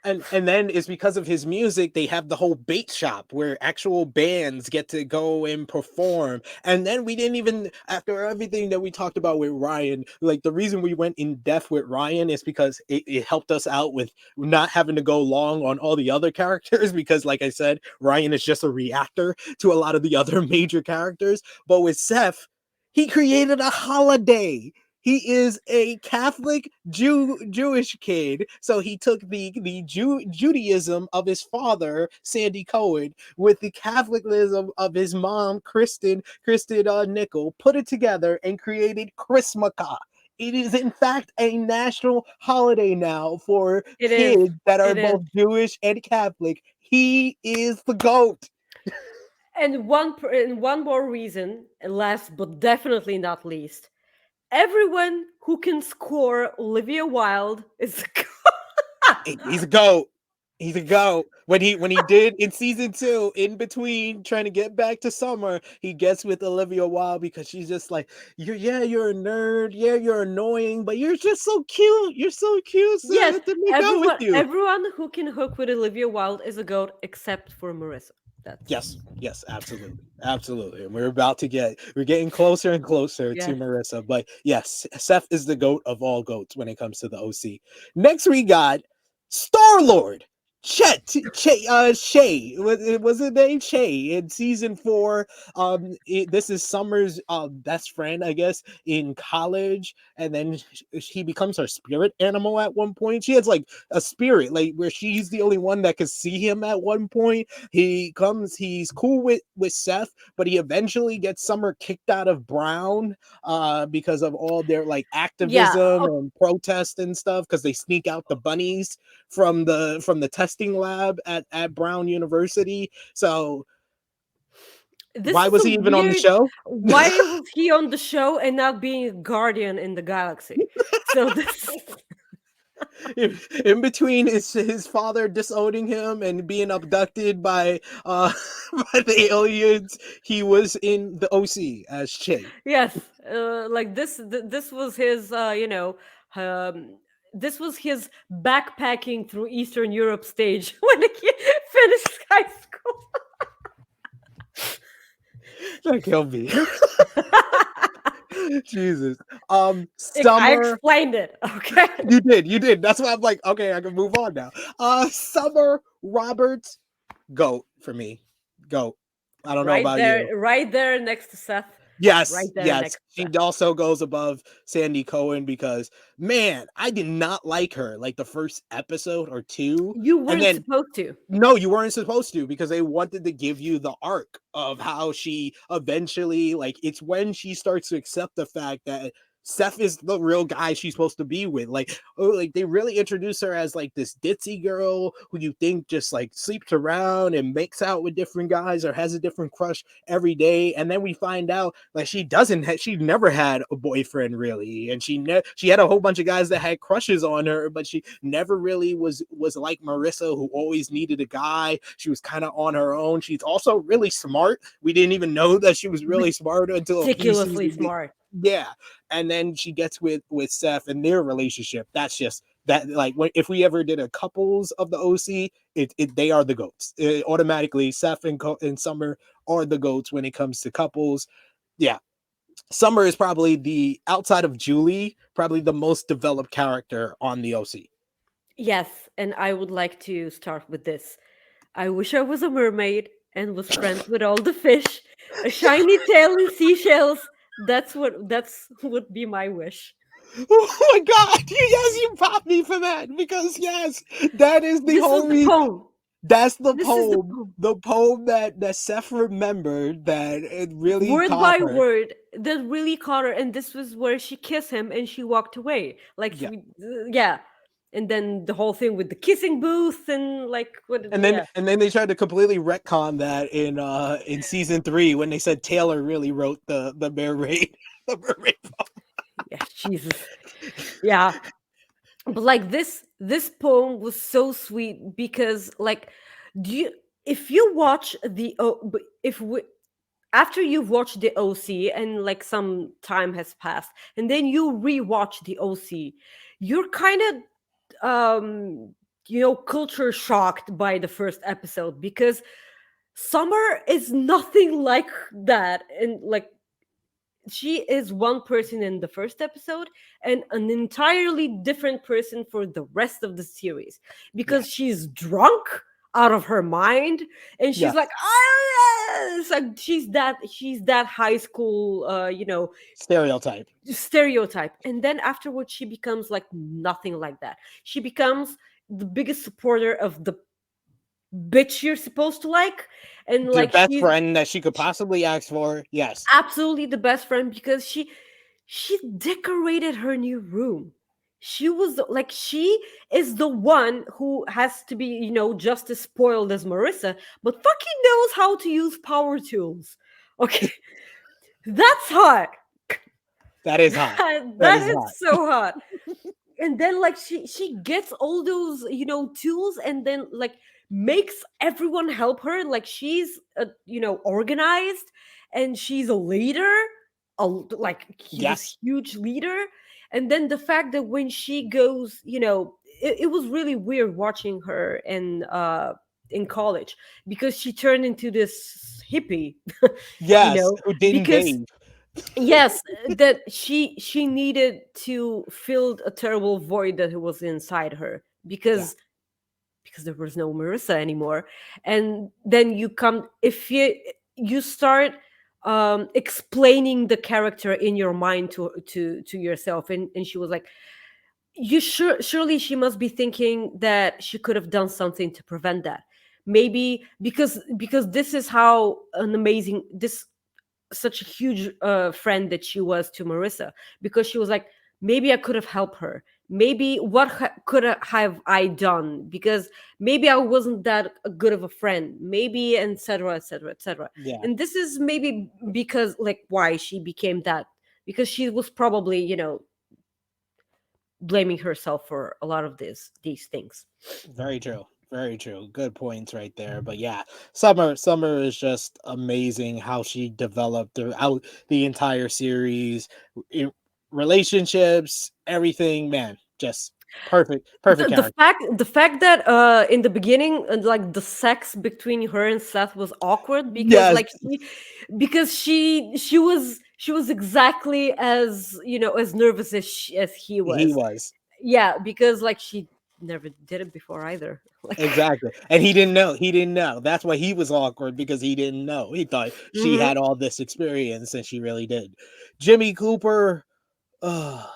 and then it's because of his music they have the whole bait shop where actual bands get to go and perform. And then we didn't even, after everything that we talked about with Ryan, like the reason we went in depth with Ryan is because it helped us out with not having to go long on all the other characters, because like I said, Ryan is just a reactor to a lot of the other major characters. But with Seth, he created a holiday. He is a Catholic Jewish kid, so he took the Judaism of his father Sandy Cohen with the Catholicism of his mom Kristen Nickel, put it together and created Chrismukkah. It is in fact a national holiday now for It is. kids that are It is. both Jewish and Catholic. He is the GOAT. And one more reason, last but definitely not least, everyone who can score Olivia Wilde is He's a GOAT. He's a GOAT. When he did in season 2, in between trying to get back to Summer, he gets with Olivia Wilde because she's just like, you're a nerd, yeah, you're annoying, but you're just so cute. You're so cute, so I yes. have to make out with you. Everyone who can hook with Olivia Wilde is a goat, except for Marissa. That's Yes, absolutely. Absolutely. And we're getting closer and closer to yes. Marissa. But yes, Seth is the GOAT of all GOATs when it comes to the OC. Next we got Star-Lord. Shea. Was his name Shea in season 4? This is Summer's best friend, I guess, in college, and then he becomes her spirit animal at one point. She has like a spirit, like where she's the only one that could see him at one point. He's cool with Seth, but he eventually gets Summer kicked out of Brown because of all their like Yeah. activism and protest and stuff, because they sneak out the bunnies from the testing lab at Brown University. So This why is was a he even on the weird. show? Why was he on the show and not being a guardian in the galaxy? So this. In between his father disowning him and being abducted by by the aliens, he was in the OC as Che. Yes, like this was his, um, this was his backpacking through Eastern Europe stage when he finished high school. That killed me. Jesus. I Summer. explained it. Okay. You did. That's why I'm like, okay, I can move on now. Summer Roberts, GOAT for me. GOAT. I don't know about you. Right there next to Seth. Right Yes, there yes. next to She Seth. also goes above Sandy Cohen because man, I did not like her like the first episode or two. You And weren't then supposed to. no, you weren't supposed to because they wanted to give you the arc of how she eventually, like, it's when she starts to accept the fact that Seth is the real guy she's supposed to be with. Like, oh, like they really introduce her as like this ditzy girl who you think just like sleeps around and makes out with different guys or has a different crush every day. And then we find out like she never had a boyfriend really, and she had a whole bunch of guys that had crushes on her, but she never really was like Marissa, who always needed a guy. She was kind of on her own. She's also really smart. We didn't even know that she was really smart until a few Ridiculously seasons. smart. Yeah, and then she gets with Seth and their relationship. That's just that, like, if we ever did a couples of the OC, they are the goats. Automatically, Seth and Summer are the goats when it comes to couples. Yeah, Summer is probably the outside of Julie, probably the most developed character on the OC. Yes, and I would like to start with this. I wish I was a mermaid and was friends with all the fish, a shiny tail and seashells. That's would be my wish. Oh my god! Yes, you popped me for that because yes, that is the This was whole the reason. poem. That's This is the poem. the poem that Seth remembered that it really Word caught by her. word that really caught her, and this was where she kissed him and she walked away. Like Yeah, yeah. And then the whole thing with the kissing booth and like what yeah. and then they tried to completely retcon that in season 3 when they said Taylor really wrote the mermaid the mermaid poem. Yeah, Jesus. Yeah. But like this poem was so sweet because like do you if you watch the if we after you've watched the OC and like some time has passed and then you rewatch the OC, you're kind of culture shocked by the first episode because Summer is nothing like that, and like she is one person in the first episode and an entirely different person for the rest of the series because Yes, she's drunk out of her mind and she's like yes, it's like she's that high school stereotype. stereotype, and then afterwards she becomes like nothing like that. She becomes the biggest supporter of the bitch you're supposed to like, and The like best she's friend that she could possibly ask for. Yes, absolutely the best friend because she decorated her new room. She is the one who has to be just as spoiled as Marissa, but fucking knows how to use power tools. Okay. That's hot. that is hot. That That is is hot. so hot. And then like she gets all those tools and then like makes everyone help her. Like she's organized and she's a leader, like this Yes, huge leader. And then the fact that when she goes, it was really weird watching her in college because she turned into this hippie, you yes. know Who didn't because bathe? yes, that she needed to fill a terrible void that was inside her Yeah, because there was no Marissa anymore. And then you come if you start explaining the character in your mind to yourself, and she was like, surely she must be thinking that she could have done something to prevent that, maybe because this is how an amazing this such a huge friend that she was to Marissa, because she was like, maybe I could have helped her. Maybe have I done? Because maybe I wasn't that good of a friend. Maybe, etc., etc., etc. yeah. And this is maybe because like why she became that, because she was probably blaming herself for a lot of these things. Very true. Very true. Good points right there. But yeah, Summer is just amazing how she developed throughout the entire series, i- relationships, everything. Man, just Perfect character. The fact that in the beginning like the sex between her and Seth was awkward because Yes, like she was exactly as as nervous as he he was. was. Yeah, because like she never did it before either. Like Exactly. And he didn't know. He didn't know. That's why he was awkward because he didn't know. He thought she mhm. had all this experience and she really did. Jimmy Cooper, uh,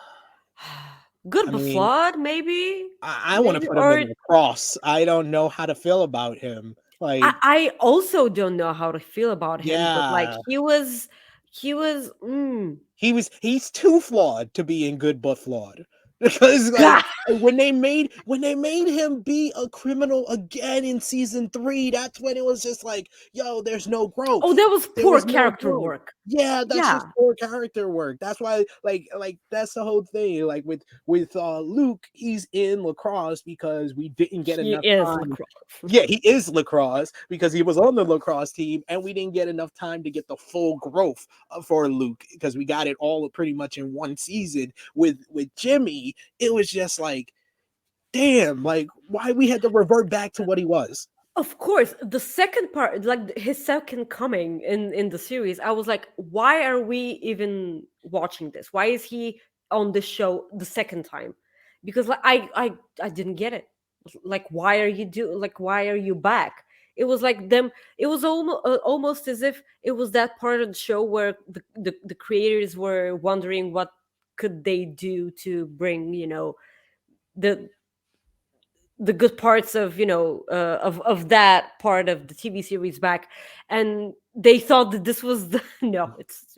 Good I but mean, flawed, maybe, I want to put him in or the cross. I don't know how to feel about him. Like, I also don't know how to feel about him, but like yeah, he was he's too flawed to be in Good but Flawed. Because like Gah! when they made him be a criminal again in season 3, that's when it was just like, yo, there's no Oh, growth. that was There poor was no character growth. work. Yeah, that's just Yeah, poor character work. That's why like that's the whole thing. Like with Luke, he's in lacrosse because we didn't get he enough is time. lacrosse. Yeah, he is lacrosse because he was on the lacrosse team, and we didn't get enough time to get the full growth for Luke because we got it all pretty much in one season. With Jimmy, it was just like, damn, like why we had to revert back to what he was. Of course, the second part, like his second coming in the series, I was like, why are we even watching this? Why is he on this show the second time? Because like I didn't get it. Like why are you back? It was like them. It was almost as if it was that part of the show where the creators were wondering what could they do to bring the the good parts of of that part of the TV series back, and they thought that this was the no, it's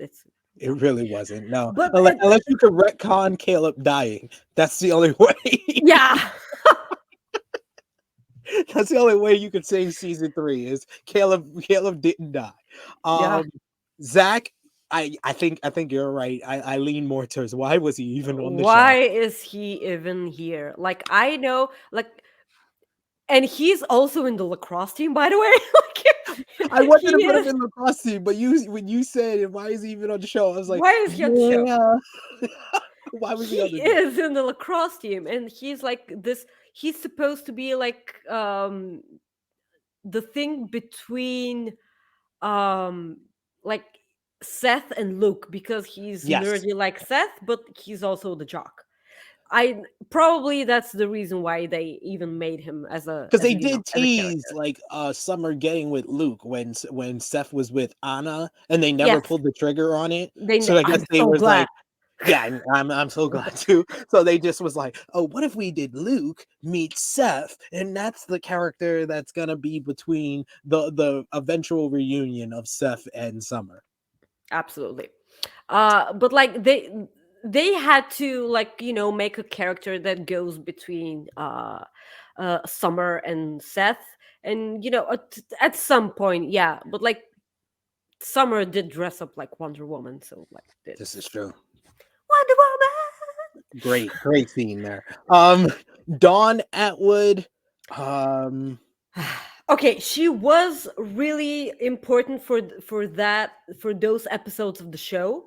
It no, really wasn't. No, but unless you could retcon Caleb dying, that's the only way. yeah, That's the only way you could save season 3 is Caleb didn't die. yeah. Um, Zach, I think you're right. I lean more towards why was he even on the Why show? is he even here? Like I know, like, and he's also in the lacrosse team, by the way. I Like wanted he to put him is. in the costume, but you when you said why is he even on the show, I was like, Why is he on the show? yeah. Why was He he on the show? is in the lacrosse team, and he's like this. He's supposed to be like the thing between um like Seth and Luke because he's Yes. nerdy like Seth, but he's also the jock. I Probably that's the reason why they even made him Because they as a did as a tease character. like Summer getting with Luke when Seth was with Anna and they never Yes, pulled the trigger on it. So I guess I'm they so was glad. like, yeah, I'm so glad too. So they just was like, oh, what if we did Luke meet Seth, and that's the character that's gonna be between the eventual reunion of Seth and Summer. Absolutely. But like they had to like make a character that goes between Summer and Seth, and at some point, yeah, but like Summer did dress up like Wonder Woman, so like This is it's true. Wonder Great scene there. Dawn Atwood. Um, Woman. Okay, she was really important for those episodes of the show.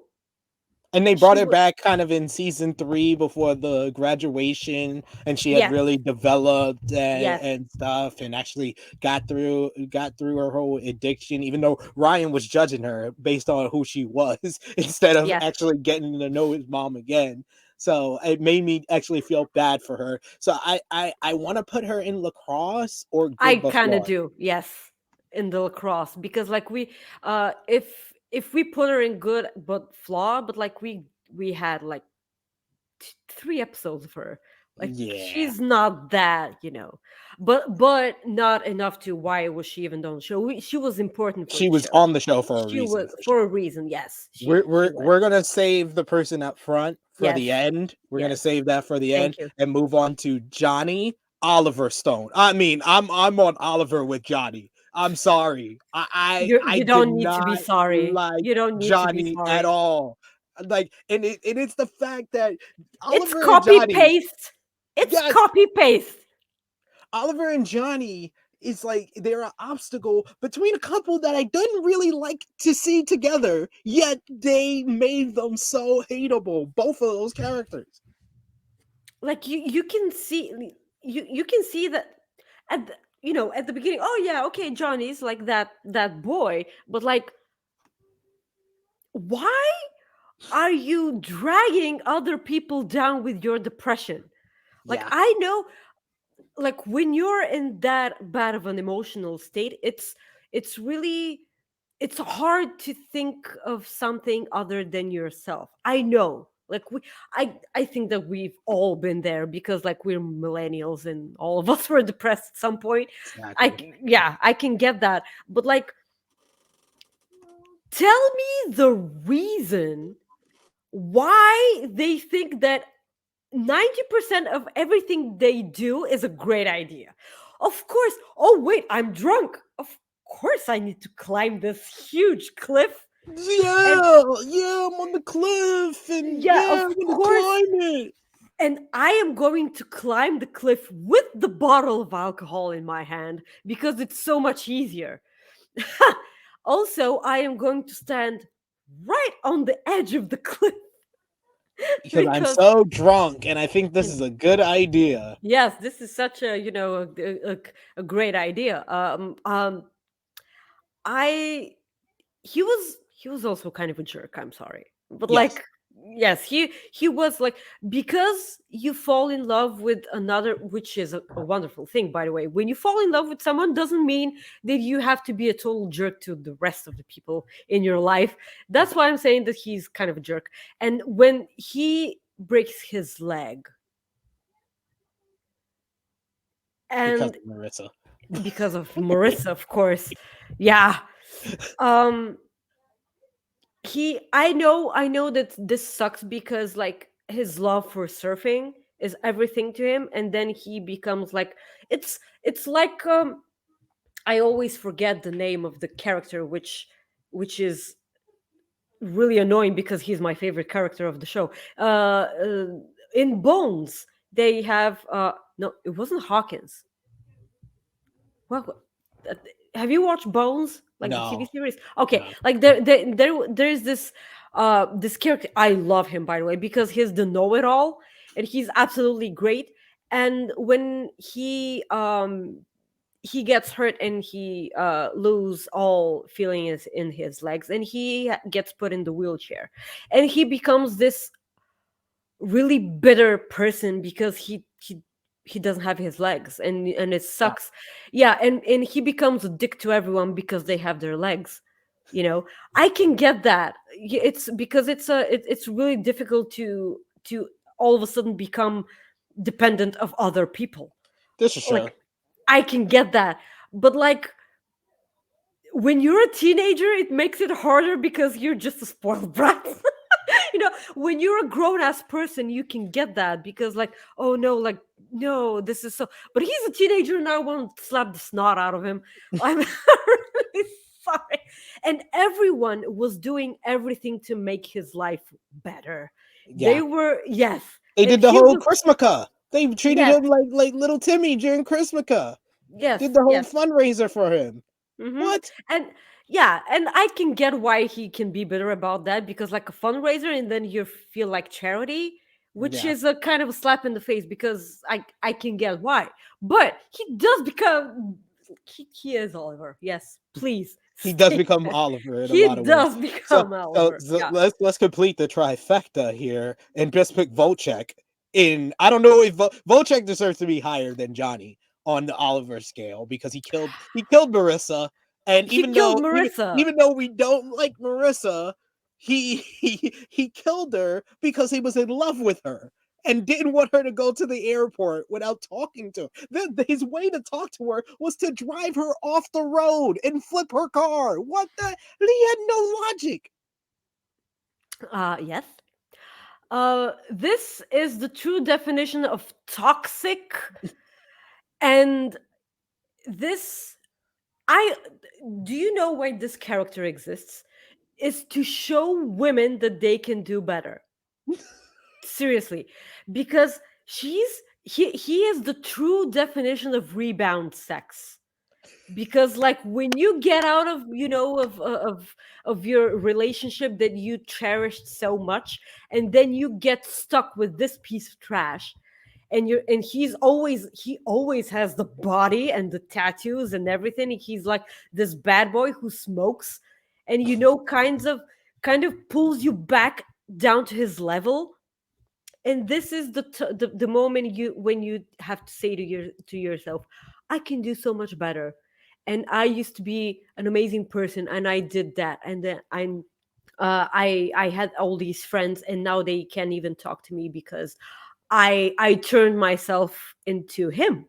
And they She brought her was. back kind of in season 3 before the graduation, and she had Yes, really developed yes, and stuff, and actually got through her whole addiction, even though Ryan was judging her based on who she was instead of yes. actually getting to know his mom again. So it made me actually feel bad for her. So I want to put her in lacrosse or I good but kind of flawed. do, yes, in the lacrosse because like if we put her in good but flaw, but like we had like 3 episodes of her. Like Yeah, she's not that, but not enough to why was she even on the show? She was important for she the was show. on the show for a She reason, was for for a sure. reason. Yes, We're she we're was. we're gonna save the person up front for Yes, the end. We're gonna yes. save that for the Thank end you. and move on to Johnny Oliver Stone. I mean, I'm on Oliver with Johnny. I'm sorry. I You did don't need to be not sorry. like You don't need to be Johnny at sorry. all. Like, and it's the fact that It's Oliver and copy Johnny, paste. It's yes, copy paste. Oliver and Johnny is like they're an obstacle between a couple that I didn't really like to see together, yet they made them so hateable, both of those characters. like you can see, you can see that at the, at the beginning. Oh yeah, okay, Johnny's like that boy, but like, why are you dragging other people down with your depression? Like, Yeah, I know, like, when you're in that bad of an emotional state, it's really, it's hard to think of something other than yourself. I know, like, I think that we've all been there, because like, we're millennials and all of us were depressed at some point. exactly. Yeah, I can get that, but like, tell me the reason why they think that 90% of everything they do is a great idea. Of course. Oh, wait, I'm drunk. Of course, I need to climb this huge cliff. And Yeah, yeah, I'm on the cliff, and yeah, yeah, of I'm gonna course. climb it. And I am going to climb the cliff with the bottle of alcohol in my hand because it's so much easier. Also, I am going to stand right on the edge of the cliff Because I'm because so drunk, and I think this is a good idea. yes, this is such a, a great idea. I he was also kind of a jerk. I'm sorry, but Yes, like, yes, he was like, because you fall in love with another, which is a wonderful thing, by the way. When you fall in love with someone, doesn't mean that you have to be a total jerk to the rest of the people in your life. That's why I'm saying that he's kind of a jerk. And when he breaks his leg, because and of Marissa. because of Marissa, of course. Yeah. Um I know that this sucks, because like, his love for surfing is everything to him, and then he becomes like, it's like, I always forget the name of the character, which is really annoying because he's my favorite character of the show. In Bones, they have no, it wasn't Hawkins. Well, uh, have you watched Bones, like the TV No, series? Okay, no. like, there's this character. I love him, by the way, because he's the know-it-all, and he's absolutely great. And when he gets hurt, and he lose all feeling is in his legs, and he gets put in the wheelchair, and he becomes this really bitter person because he doesn't have his legs, and it Yeah. sucks. Yeah, and he becomes a dick to everyone because they have their legs. I can get that. It's because it's really difficult to all of a sudden become dependent of other people. This is true. Like, I can get that, but like, when you're a teenager, it makes it harder because you're just a spoiled brat. When you're a grown ass person, you can get that, because like, oh no, like, no, this is so. But he's a teenager, and I want to slap the snot out of him. I'm really sorry. And everyone was doing everything to make his life better. They Yeah, were, yes, they and did the he whole was, Christmaka. They treated yes, him like little Timmy during Christmaka. Did yes, the whole yes. fundraiser for him. Mm-hmm. What? And yeah, and I can get why he can be bitter about that, because like, a fundraiser, and then you feel like charity, which Yeah, is a kind of a slap in the face, because I can get why. But he does become, he is Oliver. Yes, please he does stay become there. Oliver in a He lot of ways. does So, become so, Oliver. so Yeah. let's complete the trifecta here and just pick Volchek. I don't know if Volchek deserves to be higher than Johnny on the Oliver scale because he killed Marissa, and He killed Marissa. even though we don't like Marissa, he killed her because he was in love with her and didn't want her to go to the airport without talking to her. His way to talk to her was to drive her off the road and flip her car. What the? He had no logic. Yes. This is the true definition of toxic, and this I do you know why this character exists? Is to show women that they can do better. Seriously, because he is the true definition of rebound sex. Because like, when you get out of, of your relationship that you cherished so much, and then you get stuck with this piece of trash, and he always has the body and the tattoos and everything. He's like this bad boy who smokes, and kind of pulls you back down to his level. And this is the moment when you have to say to yourself, I can do so much better, and I used to be an amazing person, and I did that, and then I had all these friends, and now they can't even talk to me because I turned myself into him.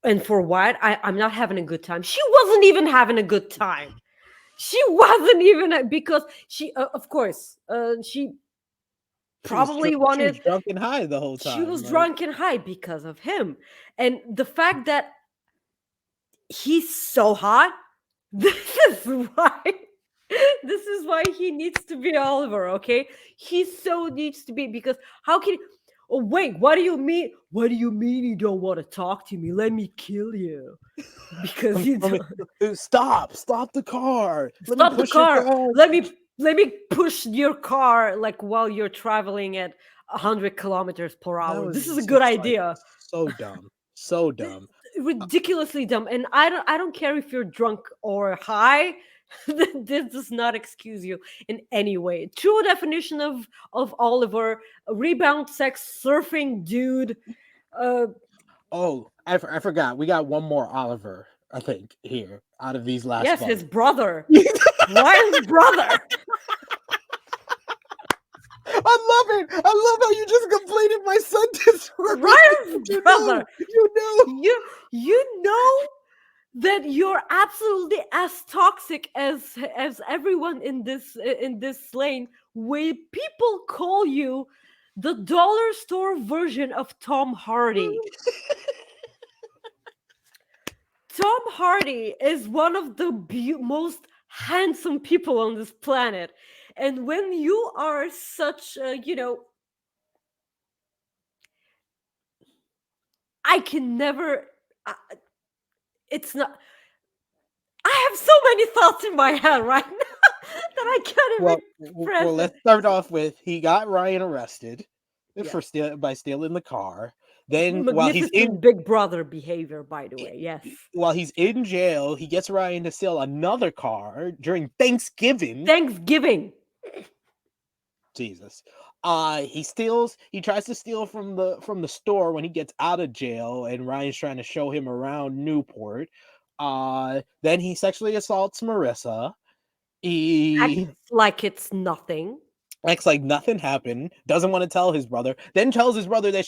And for what? I'm not having a good time. She wasn't even having a good time. She wasn't even, because she of course she probably She was wanted. drunk and high the whole She was time. Like, drunk and high because of him. And the fact that he's so hot, this is why this is why he needs to be Oliver, okay? He so needs to be, because how can oh wait, what do you mean? What do you mean you don't want to talk to me? Let me kill you. Because you don't stop the car. Let me stop the push your car. car. Let me push your car like while you're traveling at 100 kilometers per That hour. This is a was good just like idea. so dumb. So dumb. Ridiculously dumb. And I don't care if you're drunk or high. This does not excuse you in any way. True definition of Oliver: a rebound sex surfing dude. uh Oh, I forgot. We got one more Oliver, I think, here out of these last yes, bunch. his brother, Ryan's brother. I love it. I love how you just completed my sentence for me. Ryan's You brother. know. You know. You know that you're absolutely as toxic as everyone in this lane, where people call you the dollar store version of Tom Hardy. Tom Hardy is one of the most handsome people on this planet. And when you are such I can never I, it's not I have so many thoughts in my head right now that I can't even Well, express it. let's start off with he got Ryan arrested Yeah. by stealing the car. Then Magnificent big brother behavior, by the way. Yes. while he's in jail, he gets Ryan to steal another car during Thanksgiving. Thanksgiving. Jesus. He tries to steal from the store when he gets out of jail, and Ryan's trying to show him around Newport. Then he sexually assaults Marissa. He Acts like it's nothing. acts like nothing happened, doesn't want to tell his brother, then tells his brother that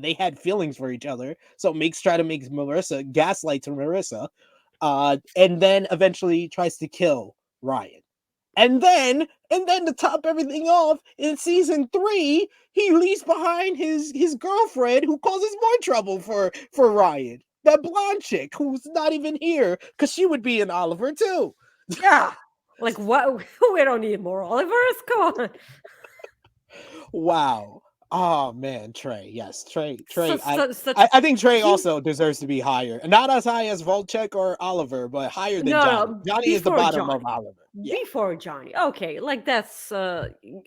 they had feelings for each other, so try to make gaslights Marissa, and then eventually tries to kill Ryan. And then to top everything off, in season 3, he leaves behind his girlfriend, who causes more trouble for Ryan. That blonde chick who's not even here, because she would be an Oliver too. Yeah. Like what? We don't need more Olivers. Come on. Wow. Oh man, Trey. Yes, Trey. Such I think Trey he also deserves to be higher. Not as high as Volchek or Oliver, but higher than Johnny. no, Johnny is the before bottom of Johnny. Oliver. Yeah. Before Johnny. Okay, like that's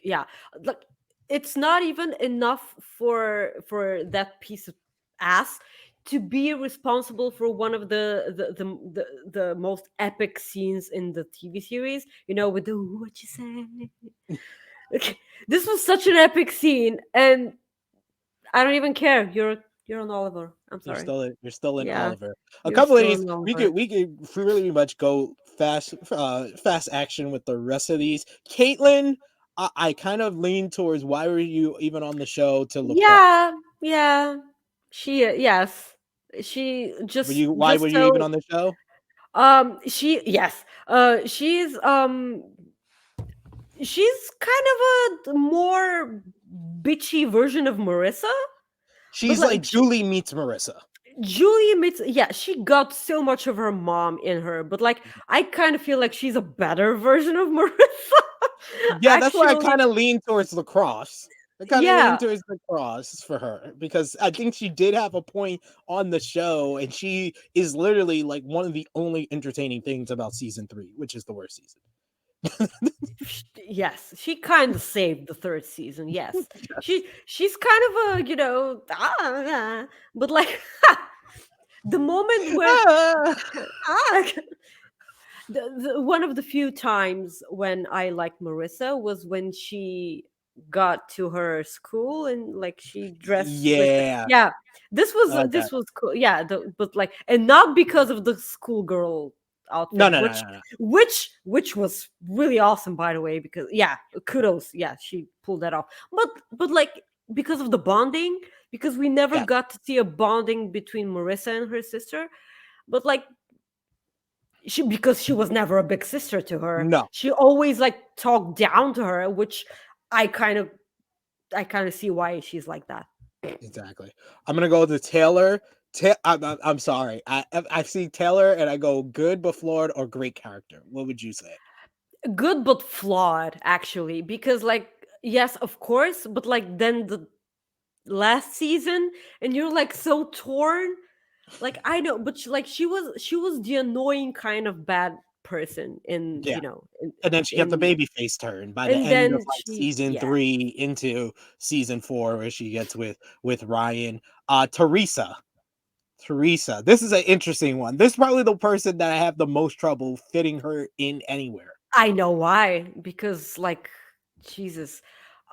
yeah. Like it's not even enough for that piece of ass to be responsible for one of the most epic scenes in the TV series. With the what you say. Okay, this was such an epic scene, and I don't even care. You're an Oliver. I'm sorry. You're still in Yeah, Oliver. A you're couple of still these an we Oliver. could really much go fast action with the rest of these. Caitlin, I kind of lean towards why were you even on the show to lacrosse? Yeah, yeah. Yes. She Why were just you even so on the show? she yes. She's kind of a more bitchy version of Marissa, but She's like like Julie meets Marissa. Julie admits, yeah, she got so much of her mom in her, but like I kind of feel like she's a better version of Marissa. Yeah, that's why I Actually, kind of lean towards lacrosse. I kind of lean yeah, towards lacrosse for her because I think she did have a point on the show, and she is literally like one of the only entertaining things about season 3, which is the worst season. Yes, she kind of saved the third season. Yes, she's kind of a but like the moment where Ah, ah, one of the few times when I liked Marissa was when she got to her school and like she dressed with yeah, yeah, I like that. this was cool, yeah, but like, and not because of the schoolgirl No, outfit, no, no, no, no. which was really awesome, by the way, because yeah, kudos, yeah, she pulled that off, but like because of the bonding, because we never Yes, got to see a bonding between Marissa and her sister, but like she, because she was never a big sister to her, no, she always like talked down to her, which i kind of I kind of see why she's like that. exactly. I'm gonna go to Taylor. I'm sorry. I see Taylor and I go good but flawed or great character. What would you say? Good but flawed, actually, because like, yes, of course, but like then the last season, and you're like so torn. Like, I know, but she was the annoying kind of bad person in, Yeah. you know, And then she got the in baby face turn by the and end of then like she, season yeah. 3 into season 4 where she gets with Ryan. Teresa. Teresa. This is an interesting one. This is probably the person that I have the most trouble fitting her in anywhere. I know why, because like, Jesus,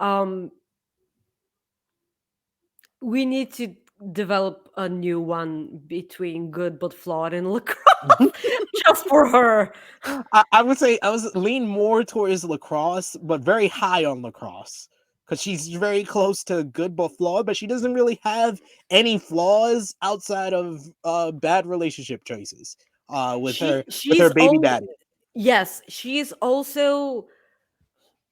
um we need to develop a new one between good but flawed and lacrosse just for her. I would say I was lean more towards lacrosse, but very high on lacrosse because she's very close to good but flawed, but she doesn't really have any flaws outside of bad relationship choices. With her She's baby all, daddy. yes, she is also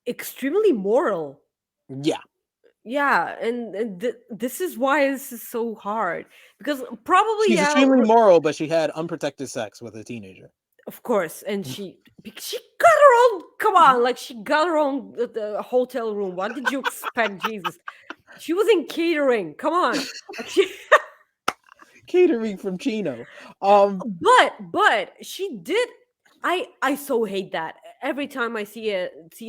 extremely moral. Yeah, Yeah, and this is why this is so hard, because probably, she's yeah, extremely moral, but she had unprotected sex with a teenager. of course, and she got her own, come on, like she got her own the hotel room. What did you expect, Jesus? She was in catering, come on. Like she Catering from Chino. but she did. I so hate that. Every time I see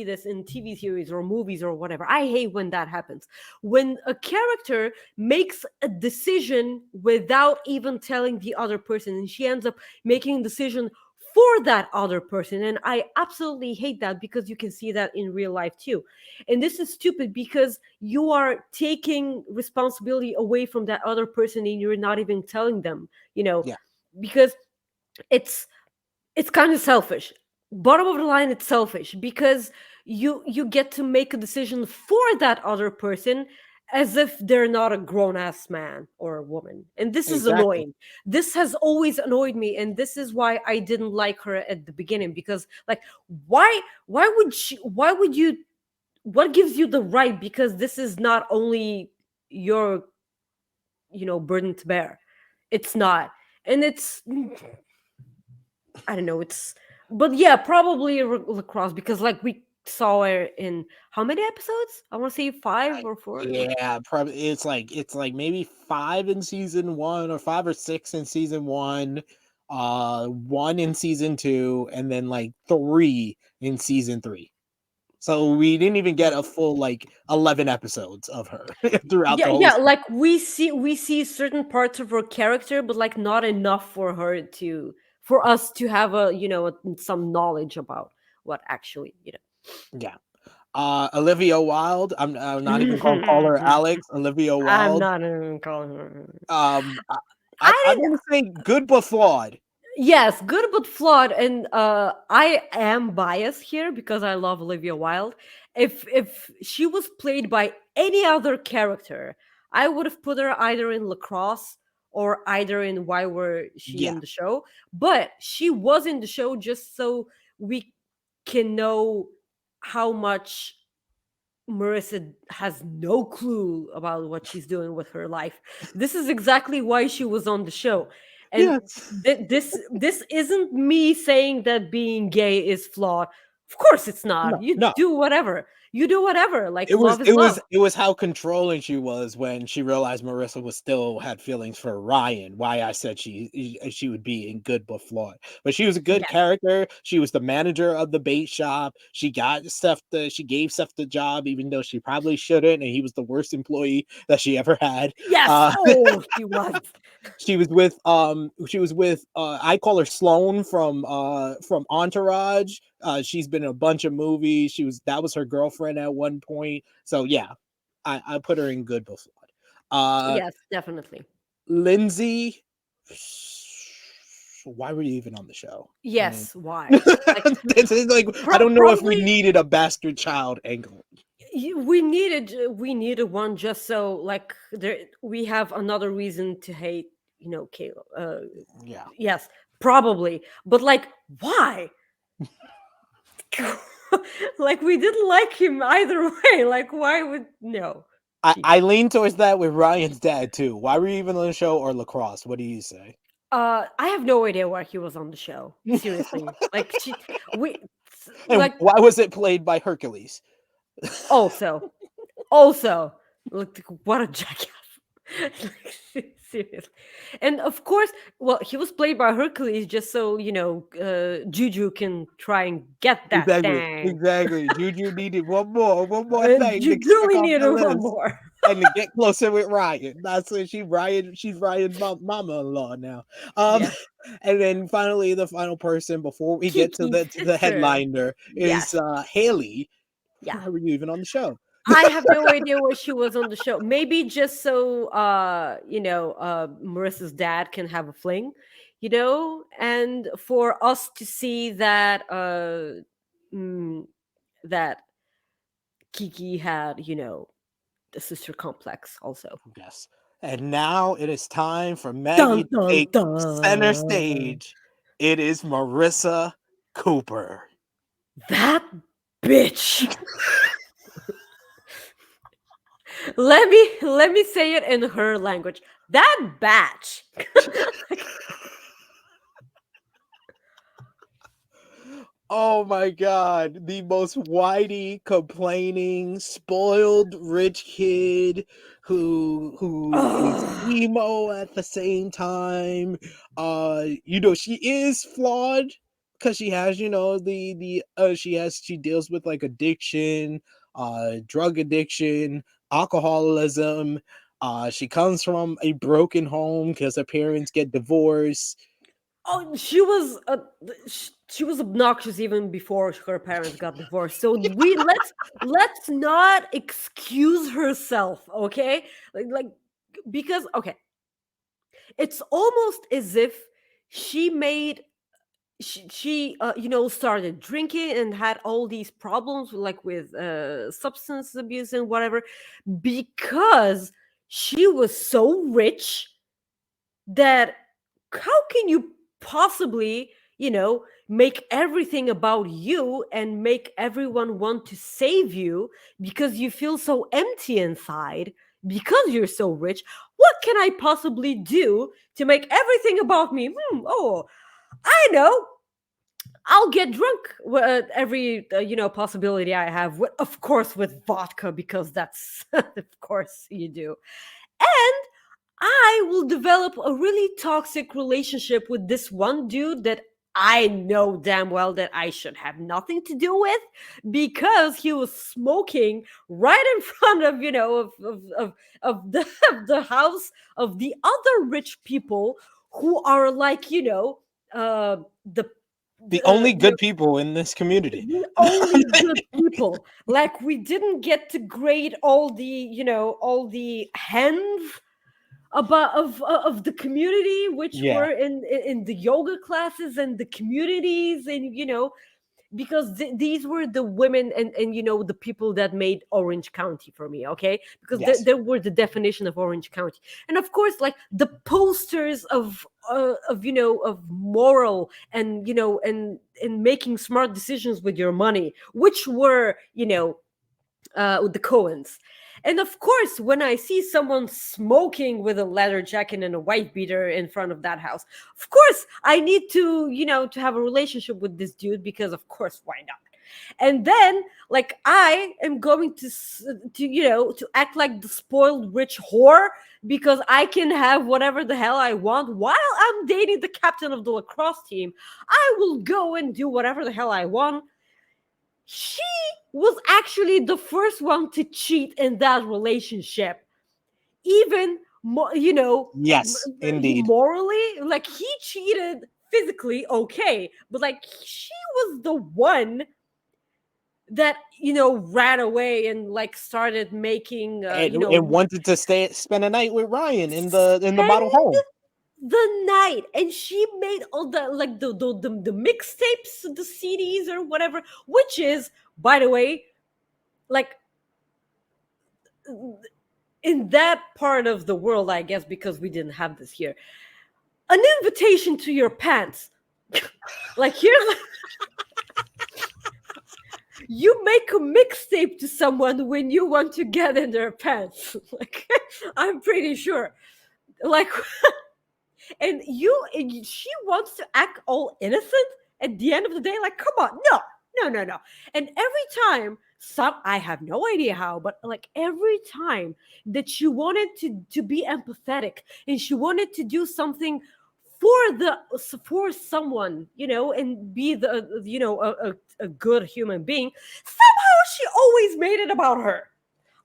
this in TV series or movies or whatever, I hate when that happens. When a character makes a decision without even telling the other person, and she ends up making a decision for that other person. And I absolutely hate that, because you can see that in real life too. And this is stupid, because you are taking responsibility away from that other person and you're not even telling them, you know, Yeah, because it's it's kind of selfish. Bottom of the line, it's selfish, because you get to make a decision for that other person as if they're not a grown-ass man or a woman, and this is exactly. annoying. This has always annoyed me, and this is why I didn't like her at the beginning, because like, why would you, what gives you the right, because this is not only your, burden to bear. It's not. And it's, I don't know. It's, but yeah, probably lacrosse, because like we saw her in how many episodes? I want to say five or four. Yeah, probably it's like maybe 5 in season 1 or 5 or 6 in season 1, 1 in season 2, and then like 3 in season 3. So we didn't even get a full like 11 episodes of her throughout Yeah, the whole yeah. season. Like we see certain parts of her character, but like not enough for her to, for us to have a, some knowledge about what actually, Yeah. Olivia Wilde, I'm not even gonna call her know. Alex, Olivia I'm Wilde. not even calling her. Um, I I'm I gonna say good but flawed. Yes, good but flawed, and I am biased here because I love Olivia Wilde. If she was played by any other character, I would have put her either in lacrosse or either in Why Were She Yeah, in the Show. But she was in the show just so we can know how much Marissa has no clue about what she's doing with her life. This is exactly why she was on the show. And yes. this isn't me saying that being gay is flawed. Of course it's not. No, You no. do whatever. You do whatever. Like It was love is it was love. it was how controlling she was when she realized Marissa was still had feelings for Ryan. Why I said she would be in good but flawed. But she was a good Yes. character. She was the manager of the bait shop. She gave Seth the job, even though she probably shouldn't, and he was the worst employee that she ever had. Yes. Uh Oh, he was. she was with I call her Sloane from Entourage. She's been in a bunch of movies. That was her girlfriend at one point. So yeah, I put her in good before. Yes, definitely. Lindsay, why were you even on the show? I mean, Yes. Why? Like this is like I don't know if we probably needed a bastard child angle. we needed one just so like there we have another reason to hate Caleb. Yeah, Yes, probably, but like why? Like we didn't like him either way. Like why would no? I lean towards that with Ryan's dad too. Why were you even on the show or lacrosse? What do you say? I have no idea why he was on the show. Seriously, like we And like why was it played by Hercules? also also like what a jackass. Like, seriously. And of course, well, he was played by Hercules just so Juju can try and get that Exactly, thing. exactly. Juju needed one more And thing to you check really off needed the one list, more. and to get closer with Ryan. That's what she's Ryan's mama-in-law now. Um, Yes. and then finally, the final person before we get to Kiki's the sister. headliner is Yes. Haley. Yeah. Why were you even on the show? I have no idea why she was on the show. Maybe just so Marissa's dad can have a fling, and for us to see that mm, that Kiki had, the sister complex also. Yes. And now it is time for Dun Maggie to dun take center dun. stage. It is Marissa Cooper. That bitch. Let me say it in her language. That batch. Oh my god, the most whiny, complaining, spoiled rich kid who is Ugh. emo at the same time. She is flawed because she has, she deals with like addiction, drug addiction, alcoholism. She comes from a broken home because her parents get divorced. Oh, she was obnoxious even before her parents got divorced. So let's not excuse herself, okay? Like because okay, it's almost as if she made she started drinking and had all these problems like with substance abuse and whatever because she was so rich that how can you possibly make everything about you and make everyone want to save you because you feel so empty inside because you're so rich? What can I possibly do to make everything about me? Oh, I know. I'll get drunk with every possibility I have, of course with vodka because that's of course you do. And I will develop a really toxic relationship with this one dude that I know damn well that I should have nothing to do with because he was smoking right in front of of the house of the other rich people who are like the The only you know good people in this community. the only good people. Like we didn't get to grade all the hens about of the community which Yeah, were in the yoga classes and the communities and because these were the women and the people that made Orange County for me, okay, because yes. they were the definition of Orange County. And of course like the posters of moral and and making smart decisions with your money, which were with the Cohens. And of course, when I see someone smoking with a leather jacket and a white beater in front of that house, of course, I need to, to have a relationship with this dude because, of course, why not? And then, like, I am going to act like the spoiled rich whore because I can have whatever the hell I want while I'm dating the captain of the lacrosse team. I will go and do whatever the hell I want. She was actually the first one to cheat in that relationship. Even Yes, indeed. morally, like, he cheated physically, okay, but like, she was the one that ran away and like started making And wanted to spend a night with Ryan in the model spend home. the night, and she made all the like the mixtapes, the CDs or whatever, which is, by the way, like, in that part of the world, I guess, because we didn't have this here, an invitation to your pants. Like, here's you make a mixtape to someone when you want to get in their pants. Like, I'm pretty sure. Like, and she wants to act all innocent at the end of the day. Like, come on, no. And every time, I have no idea how, but like, every time that she wanted to be empathetic and she wanted to do something for someone, and be a good human being, somehow she always made it about her.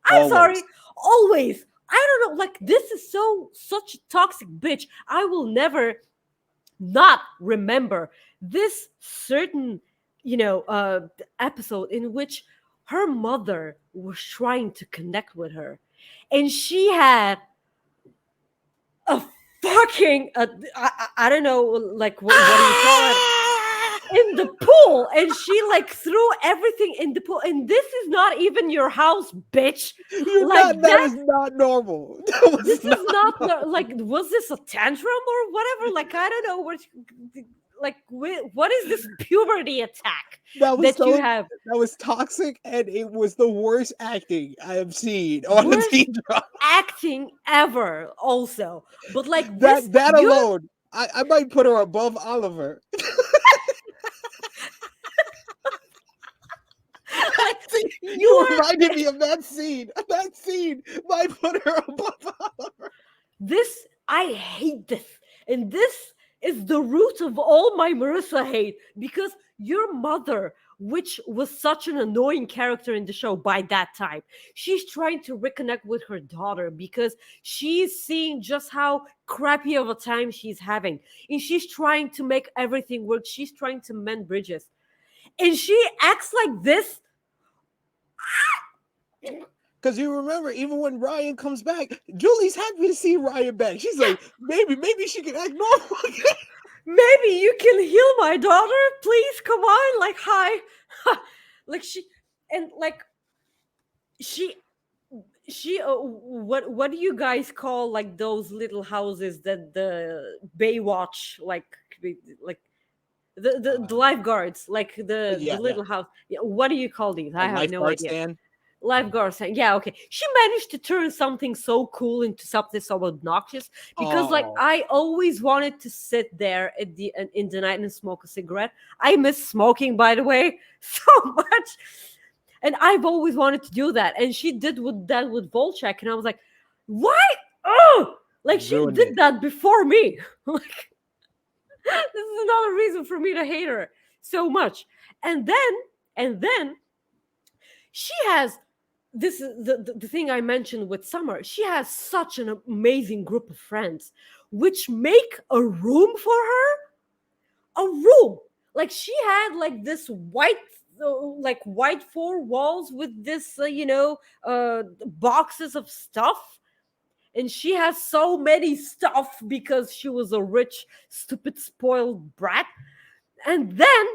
I'm sorry, Always. always. I don't know, like, this is such a toxic bitch. I will never not remember this certain, episode in which her mother was trying to connect with her, and she had a fucking I don't know, like, what do you call it, in the pool, and she like threw everything in the pool, and this is not even your house, bitch. Like, That was not normal. That was this not is not normal. like, was this a tantrum or whatever? Like, I don't know what is this puberty attack That was that you so have? that was toxic, and it was the worst acting I have seen on a Worst teen drama. acting ever, also. But like, this, That you alone, I might put her above Oliver. like, you You are reminded me of that scene. That scene might put her above Oliver. this. I hate this, and this is the root of all my Marissa hate, because your mother, which was such an annoying character in the show by that time, she's trying to reconnect with her daughter because she's seeing just how crappy of a time she's having, and she's trying to make everything work. She's trying to mend bridges, and she acts like this. Because you remember, even when Ryan comes back, Julie's happy to see Ryan back. She's like, maybe she can act normal again. Maybe you can heal my daughter, please, come on, like, hi. Like, and like she what do you guys call, like, those little houses that the Baywatch, like the lifeguards, like the Yeah, yeah. little house, yeah, what do you call these? A I have no lifeguard idea. stand. Lifeguard saying, yeah, okay, she managed to turn something so cool into something so obnoxious, because like, Oh, I always wanted to sit there in the night and smoke a cigarette. I miss smoking, by the way, so much, and I've always wanted to do that, and she did that with Volchek, and I was like, why? Oh, like, she ruined did it. that before me. Like, this is another reason for me to hate her so much. And then she has this is the thing I mentioned with Summer. She has such an amazing group of friends, which make a room for her. A room. Like, she had like this white four walls with this boxes of stuff, and she has so many stuff because she was a rich, stupid, spoiled brat. And then,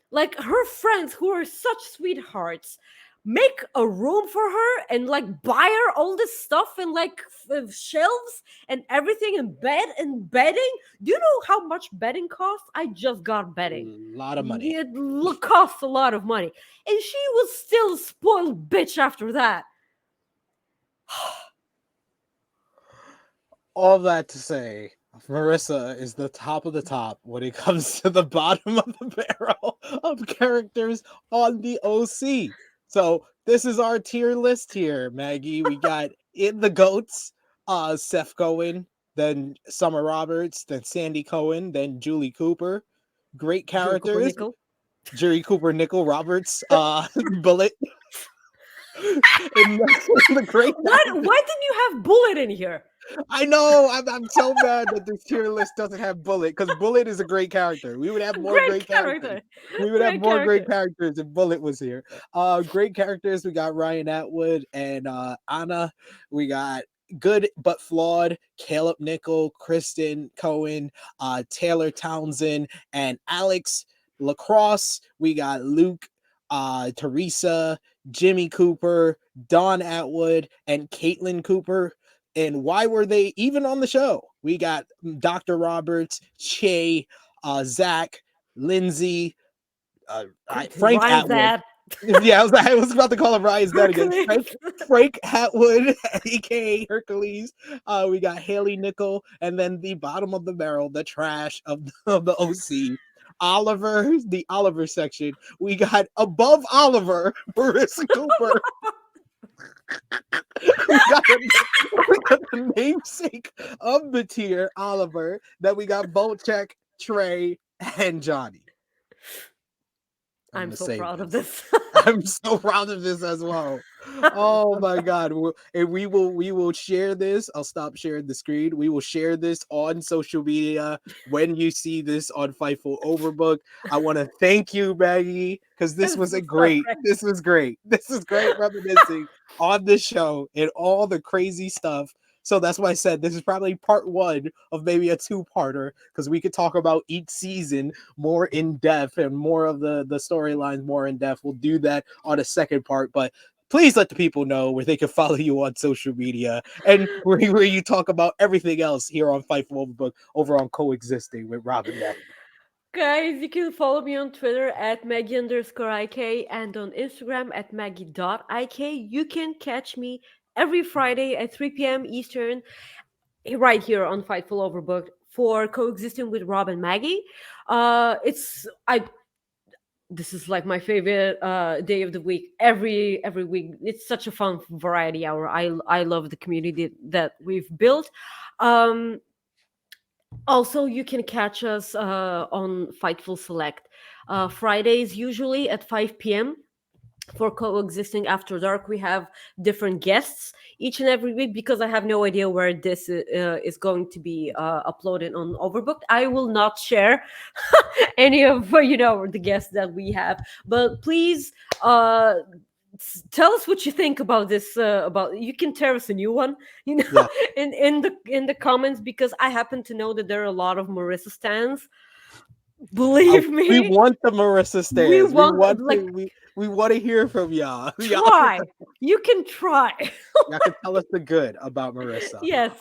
like, her friends, who are such sweethearts, make a room for her and like buy her all this stuff and like shelves and everything, and bedding. Do you know how much bedding costs? I just got A bedding. lot of money. It costs a lot of money, and she was still a spoiled bitch after that. All that to say, Marissa is the top of the top when it comes to the bottom of the barrel of characters on the OC. So this is our tier list here, Maggie. We got in the goats, Seth Cohen, then Summer Roberts, then Sandy Cohen, then Julie Cooper. Great Julie Cooper characters. Nickel. Jerry Cooper, Nickel Roberts, Bullet. in, in the great Why characters. why didn't you have Bullet in here? I know. I'm so mad that this tier list doesn't have Bullet because Bullet is a great character. We would have more Great great characters. character. We would have Great more great character. characters if Bullet was here. Great characters. We got Ryan Atwood and Anna. We got good but flawed Caleb Nickel, Kristen Cohen, Taylor Townsend, and Alex Lacrosse. We got Luke, Teresa, Jimmy Cooper, Don Atwood, and Caitlin Cooper. And why were they even on the show? We got Dr. Roberts, Shea, Zach, Lindsay, Frank Ryan's Atwood. dad. Yeah, I was about to call him Ryan's dad again. Hercules. Frank Atwood, aka Hercules. We got Haley Nickel, and then the bottom of the barrel, the trash of the OC. Oliver, the Oliver section. We got above Oliver, Marissa Cooper. we got the namesake of the tier, Oliver. Then we got Bolchek, Trey, and Johnny. I'm so proud of this. this. I'm so proud of this as well. Oh my god. And we will share this. I'll stop sharing the screen. We will share this on social media when you see this on Fightful Overbooked. I want to thank you, Maggie, because this was a great. This was great. This is great reminiscing on the show and all the crazy stuff. So that's why I said this is probably part one of maybe a two-parter because we could talk about each season more in depth and more of the storylines more in depth. We'll do that on a second part, but please let the people know where they can follow you on social media and where you talk about everything else here on Fightful Overbooked over on Coexisting with Robin Maggie. Guys, you can follow me on Twitter at Maggie_IK and on Instagram at Maggie.IK. You can catch me every Friday at 3 p.m. Eastern right here on Fightful Overbooked for Coexisting with Rob and Maggie. This is like my favorite day of the week. Every week, it's such a fun variety hour. I love the community that we've built. Um, Also, you can catch us on Fightful Select Fridays, usually at 5 p.m. for Coexisting After Dark. We have different guests each and every week because I have no idea where this is going to be uploaded on Overbooked. I will not share any of the guests that we have, but please tell us what you think about this. About you can tell us a new one, Yeah. in the comments because I happen to know that there are a lot of Marissa stans. Believe me, We want the Marissa stands. we want like We want to hear from y'all. try. You can try. Y'all can tell us the good about Marissa. Yes.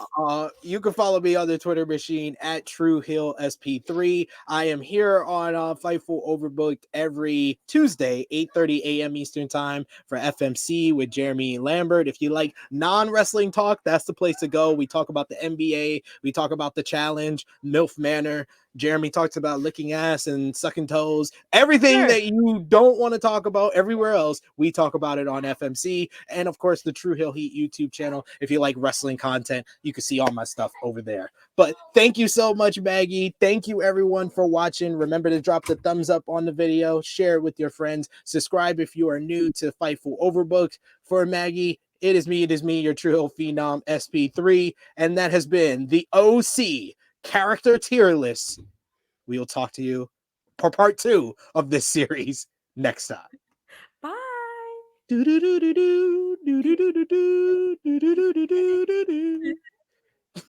You can follow me on the Twitter machine at SP3. I am here on Fightful Overbooked every Tuesday, 8:30 a.m. Eastern Time for FMC with Jeremy Lambert. If you like non-wrestling talk, that's the place to go. We talk about the NBA. We talk about the challenge, MILF Manor. Jeremy talks about licking ass and sucking toes. Everything that you don't want to talk about everywhere else, we talk about it on FMC. And of course, the True Hill Heat YouTube channel. If you like wrestling content, you can see all my stuff over there. But thank you so much, Maggie. Thank you, everyone, for watching. Remember to drop the thumbs up on the video, share it with your friends, subscribe if you are new to Fightful Overbooked. For Maggie, it is me, your True Hill Phenom SP3. And that has been the OC character tier list. We will talk to you for part 2 of this series next time. Bye. Do do do do do do do do do do do do do do do.